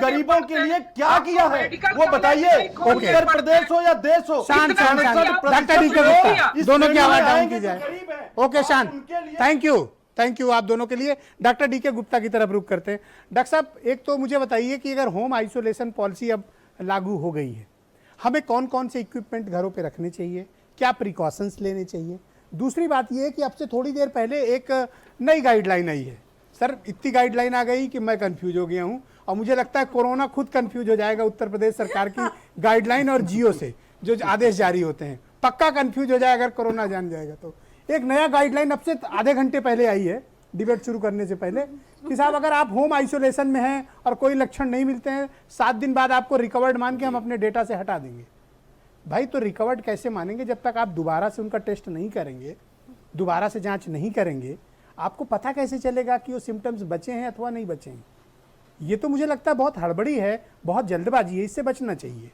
गरीबों के लिए क्या किया है वो बताइए। उत्तर प्रदेश हो या देश हो, शांत डॉक्टर डी के गुप्ता, दोनों की आवाज डाउन की जाए। ओके शांत, थैंक यू आप दोनों के लिए। डॉक्टर डी के गुप्ता की तरफ रुख करते हैं। डॉक्टर साहब, एक तो मुझे बताइए कि अगर होम आइसोलेशन पॉलिसी अब लागू हो गई है, हमें कौन कौन से इक्विपमेंट घरों पे रखने चाहिए, क्या प्रिकॉशंस लेने चाहिए? दूसरी बात यह है कि अब से थोड़ी देर पहले एक नई गाइडलाइन आई है। सर, इतनी गाइडलाइन आ गई कि मैं कंफ्यूज हो गया हूं, और मुझे लगता है कोरोना खुद कंफ्यूज हो जाएगा उत्तर प्रदेश सरकार की गाइडलाइन और जियो से जो आदेश जारी होते हैं। पक्का कंफ्यूज हो जाएगा अगर कोरोना जान जाएगा तो। एक नया गाइडलाइन अब से आधे घंटे पहले आई है, डिबेट शुरू करने से पहले, कि साहब अगर आप होम आइसोलेशन में हैं और कोई लक्षण नहीं मिलते हैं, 7 दिन बाद आपको रिकवर्ड मान के हम अपने डेटा से हटा देंगे। भाई, तो रिकवर्ड कैसे मानेंगे जब तक आप दोबारा से उनका टेस्ट नहीं करेंगे, दोबारा से जांच नहीं करेंगे? आपको पता कैसे चलेगा कि वो सिम्टम्स बचे हैं अथवा नहीं बचे हैं? ये तो मुझे लगता है बहुत हड़बड़ी है, बहुत जल्दबाजी है, इससे बचना चाहिए।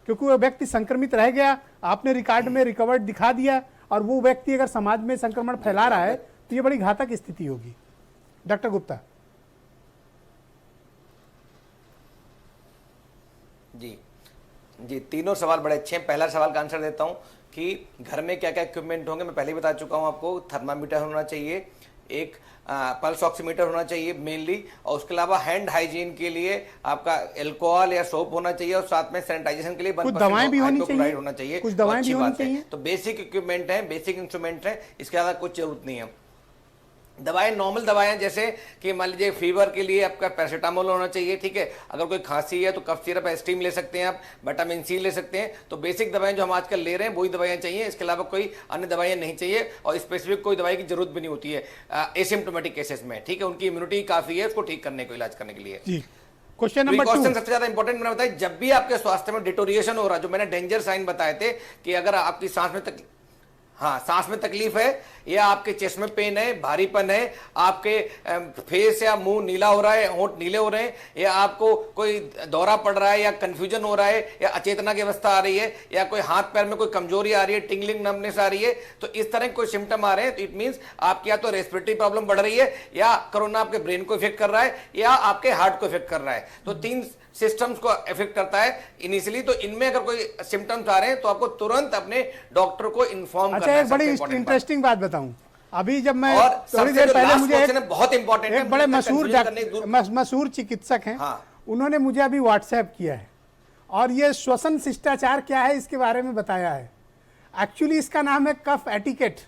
क्योंकि वो व्यक्ति संक्रमित रह गया, आपने रिकॉर्ड में रिकवर्ड दिखा दिया, और वो व्यक्ति अगर समाज में संक्रमण फैला रहा है तो ये बड़ी घातक स्थिति होगी। डॉक्टर गुप्ता जी, तीनों सवाल बड़े अच्छे हैं। पहला सवाल का आंसर देता हूं कि घर में क्या क्या इक्विपमेंट होंगे। मैं पहले ही बता चुका हूं आपको। थर्मामीटर होना चाहिए, एक पल्स ऑक्सीमीटर होना चाहिए मेनली, और उसके अलावा हैंड हाइजीन के लिए आपका अल्कोहल या सोप होना चाहिए, और साथ में सैनिटाइजेशन के लिए कुछ दवाएं भी होनी चाहिए, होना चाहिए। कुछ दवाएं भी होनी चाहिए। तो बेसिक इक्विपमेंट है, बेसिक इंस्ट्रूमेंट है, इसके अलावा कुछ जरूरत नहीं है। दवाएं नॉर्मल दवाएं, जैसे कि मान लीजिए फीवर के लिए आपका पैरासीटामोल होना चाहिए, ठीक है। अगर कोई खांसी है तो कफ सिरप एस्टीम ले सकते हैं आप, विटामिन सी ले सकते हैं। तो बेसिक दवाएं जो हम आजकल ले रहे हैं वही दवाएं चाहिए, इसके अलावा कोई अन्य दवाएं नहीं चाहिए, और स्पेसिफिक कोई दवाई की जरूरत भी नहीं होती है एसिम्प्टोमेटिक केसेस में, ठीक है। उनकी इम्यूनिटी काफी है उसको ठीक करने को, इलाज करने के लिए। क्वेश्चन नंबर 2 सबसे ज्यादा इंपॉर्टेंट मैंने बताया, जब भी आपके स्वास्थ्य में डिटोरिएशन हो रहा है, जो मैंने डेंजर साइन बताए थे कि अगर आपकी सांस में तकलीफ है, या आपके चेस्ट में पेन है, भारीपन है, आपके फेस या मुंह नीला हो रहा है, होंठ नीले हो रहे हैं, या आपको कोई दौरा पड़ रहा है, या कंफ्यूजन हो रहा है, या अचेतना की अवस्था आ रही है, या कोई हाथ पैर में कोई कमजोरी आ रही है, टिंगलिंग नमनेस आ रही है, तो इस तरह के कोई सिम्टम आ रहे हैं तो इट मींस आपकी या तो रेस्पिरेटरी प्रॉब्लम बढ़ रही है, या कोरोना आपके ब्रेन को इफेक्ट कर रहा है, या आपके हार्ट को इफेक्ट कर रहा है। तो 3 सिस्टम्स को इफेक्ट करता है इनिशियली। तो इनमें अगर कोई सिम्टम्स आ रहे हैं तो आपको तुरंत अपने डॉक्टर को इन्फॉर्म करना है। एक बड़ी इंटरेस्टिंग बात बताऊं, अभी जब मैं और थोड़ी देर पहले मुझे बहुत इंपॉर्टेंट एक बड़े मशहूर चिकित्सक हैं, उन्होंने मुझे अभी व्हाट्सएप किया है, और ये श्वसन शिष्टाचार क्या है इसके बारे में बताया है। एक्चुअली इसका नाम है कफ एटिकेट।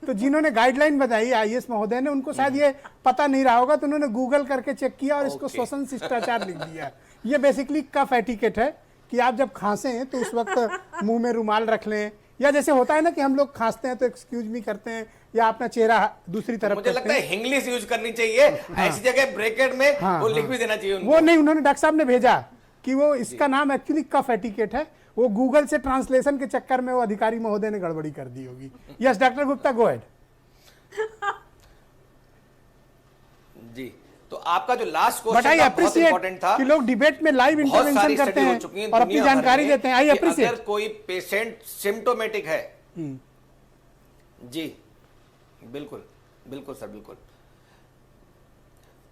तो जिन्होंने गाइडलाइन बताई आईएएस महोदय ने, उनको शायद ये पता नहीं रहा होगा, तो उन्होंने गूगल करके चेक किया और इसको श्वसन शिष्टाचार लिख दिया। ये बेसिकली कफ एटिकेट है कि आप जब खांसें तो उस वक्त मुंह में रुमाल रख लें, या जैसे होता है ना कि हम लोग खांसते हैं तो एक्सक्यूज मी करते हैं, या अपना चेहरा दूसरी तरफ मुझे लगता है इंग्लिश यूज करनी चाहिए। ऐसी जगह ब्रैकेट में वो लिख भी देना चाहिए उनको। वो नहीं, उन्होंने डॉक्टर साहब ने भेजा कि वो इसका नाम एक्चुअली कफ एटिकेट है। वो गूगल से ट्रांसलेशन के चक्कर में वो अधिकारी महोदय ने गड़बड़ी कर दी होगी। Yes doctor Gupta, go ahead. जी, तो आपका जो लास्ट क्वेश्चन था बहुत इंपॉर्टेंट था कि लोग डिबेट में लाइव इंटरवेंशन करते हैं और अपनी जानकारी देते हैं। I appreciate. अगर कोई पेशेंट सिम्टोमेटिक है, जी बिल्कुल बिल्कुल सर, बिल्कुल।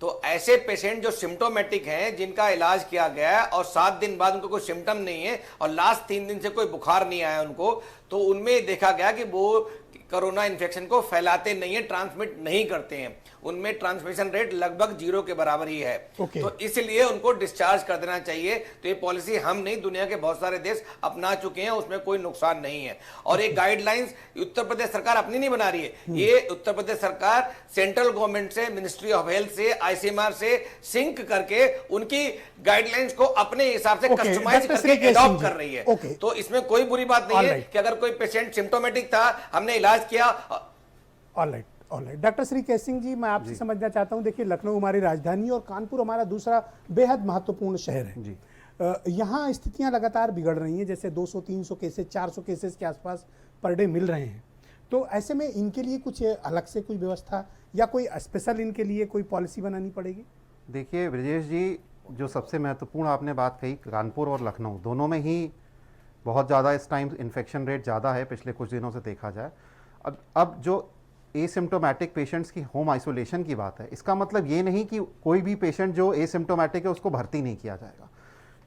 तो ऐसे पेशेंट जो सिम्टोमेटिक हैं, जिनका इलाज किया गया है और 7 दिन बाद उनको कोई सिम्टम नहीं है और लास्ट 3 दिन से कोई बुखार नहीं आया उनको, तो उनमें देखा गया कि वो कोरोना इन्फेक्शन को फैलाते नहीं है, ट्रांसमिट नहीं करते हैं, उनमें ट्रांसमिशन रेट लगभग 0 के बराबर ही है। तो इसलिए उनको डिस्चार्ज कर देना चाहिए। तो ये पॉलिसी हम नहीं, दुनिया के बहुत सारे देश अपना चुके हैं, उसमें कोई नुकसान नहीं है। और ये गाइडलाइंस उत्तर प्रदेश सरकार अपनी नहीं बना रही है, ये उत्तर प्रदेश सरकार सेंट्रल गवर्नमेंट से, मिनिस्ट्री ऑफ हेल्थ से, ICMR से सिंक करके उनकी गाइडलाइंस को अपने हिसाब से कस्टमाइज करके एडॉप्ट कर रही है। तो इसमें कोई बुरी बात नहीं है कि अगर कोई पेशेंट सिम्टोमेटिक था, हमने इलाज किया। ऑलराइट, डॉक्टर श्री केश सिंह जी, मैं आपसे समझना चाहता हूं, देखिए लखनऊ हमारी राजधानी और कानपुर हमारा दूसरा बेहद महत्वपूर्ण शहर है जी। यहाँ स्थितियां लगातार बिगड़ रही हैं, जैसे 200-300 केसेस, 400 केसेस के आसपास पर डे मिल रहे हैं। तो ऐसे में इनके लिए कुछ अलग से कोई व्यवस्था या कोई स्पेशल इनके लिए कोई पॉलिसी बनानी पड़ेगी? देखिए ब्रजेश जी, जो सबसे महत्वपूर्ण आपने बात कही, कानपुर और लखनऊ दोनों में ही बहुत ज़्यादा इस टाइम इन्फेक्शन रेट ज़्यादा है पिछले कुछ दिनों से देखा जाए। अब जो एसिम्टोमेटिक पेशेंट्स की होम आइसोलेशन की बात है, इसका मतलब ये नहीं कि कोई भी पेशेंट जो एसिम्टोमेटिक है उसको भर्ती नहीं किया जाएगा।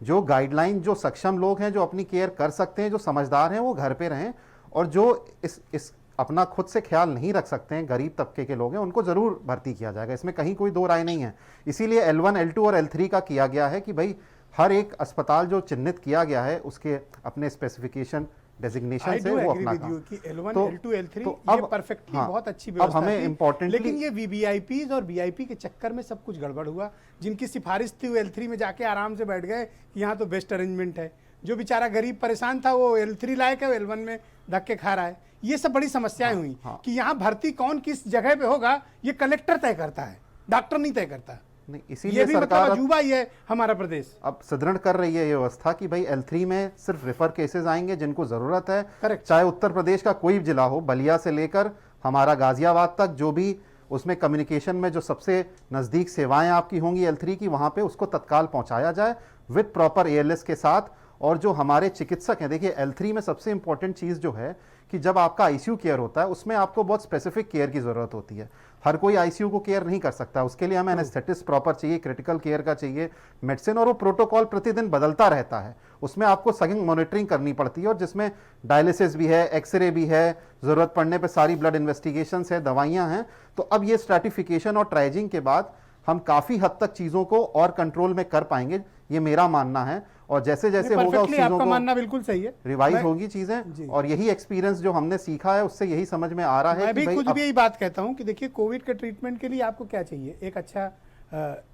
जो गाइडलाइन, जो सक्षम लोग हैं, जो अपनी केयर कर सकते हैं, जो समझदार हैं, वो घर पे रहें, और जो इस अपना खुद से ख्याल नहीं रख सकते हैं, गरीब तबके के लोग हैं, उनको ज़रूर भर्ती किया जाएगा। इसमें कहीं कोई दो राय नहीं है। इसीलिए L1, L2 और L3 का किया गया है कि भाई हर एक अस्पताल जो चिन्हित किया गया है उसके अपने स्पेसिफिकेशन डेजिग्नेशन से वो अपना काम। L1, तो L2, L3 तो ये अब परफेक्टली हाँ, बहुत अच्छी अब व्यवस्था हमें थी। इम्पोर्टेंटली, लेकिन ये VVIPs और VIP के चक्कर में सब कुछ गड़बड़ हुआ। जिनकी सिफारिश थी वो L3 में जाके आराम से बैठ गए कि यहाँ तो बेस्ट अरेंजमेंट है। जो बेचारा गरीब परेशान था वो L3 लायक है, वो L1 में धक्के खा रहा है। ये सब बड़ी समस्याएं हुई कि यहाँ भर्ती कौन किस जगह पे होगा ये कलेक्टर तय करता है, डॉक्टर नहीं तय करता। नहीं, इसीलिए सरकार अजूबा ही है हमारा प्रदेश। अब सुदृढ़ कर रही है ये व्यवस्था कि भाई L3 में सिर्फ रेफर केसेस आएंगे जिनको जरूरत है। करेक्ट। चाहे उत्तर प्रदेश का कोई जिला हो, बलिया से लेकर हमारा गाजियाबाद तक, जो भी उसमें कम्युनिकेशन में जो सबसे नज़दीक सेवाएं आपकी होंगी L3 की, वहाँ पे उसको तत्काल पहुँचाया जाए विद प्रॉपर ALS के साथ। और जो हमारे चिकित्सक हैं, देखिए L3 में सबसे इंपॉर्टेंट चीज़ जो है कि जब आपका ICU केयर होता है उसमें आपको बहुत स्पेसिफिक केयर की ज़रूरत होती है। हर कोई ICU को केयर नहीं कर सकता, उसके लिए हमें एनेस्थेटिस्ट प्रॉपर चाहिए, क्रिटिकल केयर का चाहिए, मेडिसिन, और वो प्रोटोकॉल प्रतिदिन बदलता रहता है। उसमें आपको सगिंग मॉनिटरिंग करनी पड़ती है, और जिसमें डायलिसिस भी है, एक्सरे भी है, ज़रूरत पड़ने पर सारी ब्लड इन्वेस्टिगेशंस है, दवाइयाँ हैं। तो अब ये स्ट्रैटिफिकेशन और ट्राइजिंग के बाद हम काफ़ी हद तक चीज़ों को और कंट्रोल में कर पाएंगे, ये मेरा मानना है। और जैसे जैसे होगा उस चीज़ों को मानना बिल्कुल सही है, रिवाइज होगी चीज़ें, और यही एक्सपीरियंस जो हमने सीखा है उससे यही समझ में आ रहा है। मैं भी खुद भी यही बात कहता हूं कि देखिए कोविड के ट्रीटमेंट के लिए आपको क्या चाहिए? एक अच्छा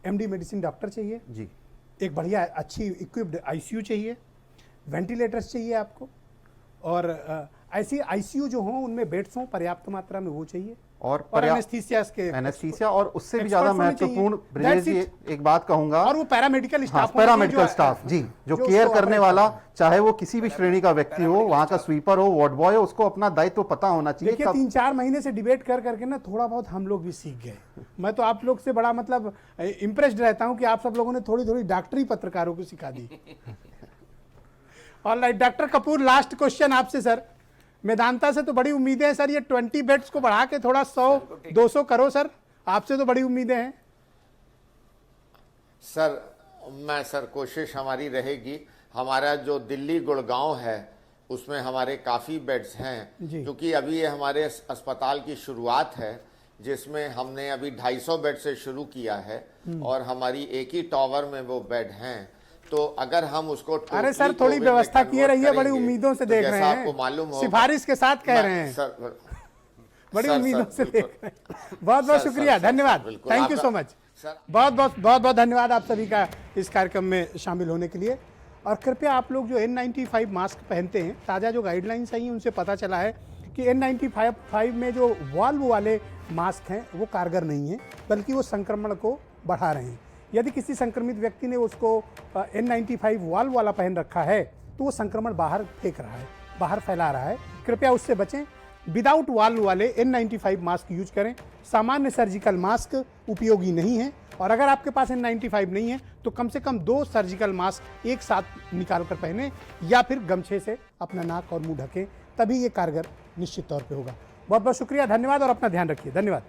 MD मेडिसिन डॉक्टर चाहिए जी, एक बढ़िया अच्छी इक्विप्ड ICU चाहिए, वेंटिलेटर्स चाहिए आपको, और ऐसी ICU जो हों उनमें बेड्स हों पर्याप्त मात्रा में, वो चाहिए, और एनेस्थीसिया, और उससे भी ज्यादा महत्वपूर्ण ब्रजेश जी एक बात कहूंगा, और वो पैरामेडिकल स्टाफ, पैरामेडिकल स्टाफ जी, जो केयर करने वाला, चाहे वो किसी भी श्रेणी का व्यक्ति हो, वहां का स्वीपर हो, वार्ड बॉय हो, उसको अपना दायित्व पता होना चाहिए। देखिए 3-4 महीने से डिबेट कर करके ना थोड़ा बहुत हम लोग भी सीख गए। मैं तो आप लोग से बड़ा मतलब इम्प्रेस्ड रहता हूं कि आप सब लोगों ने थोड़ी थोड़ी डॉक्टरी पत्रकारों को सिखा दी। Alright doctor Kapoor, last question आपसे सर। मेदांता से तो बड़ी उम्मीदें हैं सर, ये 20 बेड्स को बढ़ा के थोड़ा 100-200 करो सर, आपसे तो बड़ी उम्मीदें हैं सर। कोशिश हमारी रहेगी। हमारा जो दिल्ली गुड़गांव है उसमें हमारे काफ़ी बेड्स हैं, क्योंकि अभी ये हमारे अस्पताल की शुरुआत है, जिसमें हमने अभी 250 बेड से शुरू किया है, और हमारी एक ही टावर में वो बेड हैं। तो अगर हम उसको, अरे सर थोड़ी व्यवस्था किए रहिए, बड़ी उम्मीदों से देख रहे हैं, आपको मालूम हो, सिफारिश के साथ कह रहे हैं सर, बड़ी उम्मीदों से देख रहे हैं। बहुत बहुत शुक्रिया, धन्यवाद, थैंक यू सो मच। बहुत बहुत धन्यवाद आप सभी का इस कार्यक्रम में शामिल होने के लिए। और कृपया आप लोग जो N95 मास्क पहनते हैं, ताज़ा जो गाइडलाइंस आई हैं उनसे पता चला है कि N95 में जो वाल्व वाले मास्क हैं वो कारगर नहीं हैं, बल्कि वो संक्रमण को बढ़ा रहे हैं। यदि किसी संक्रमित व्यक्ति ने उसको N95 वाल्व वाला पहन रखा है तो वो संक्रमण बाहर फेंक रहा है, बाहर फैला रहा है। कृपया उससे बचें। विदाउट वाल्व वाले N95 मास्क यूज करें। सामान्य सर्जिकल मास्क उपयोगी नहीं है, और अगर आपके पास N95 नहीं है तो कम से कम 2 सर्जिकल मास्क एक साथ निकाल कर पहने, या फिर गमछे से अपना नाक और मुंह ढकें, तभी ये कारगर निश्चित तौर पे होगा। बहुत बहुत शुक्रिया, धन्यवाद, और अपना ध्यान रखिए। धन्यवाद।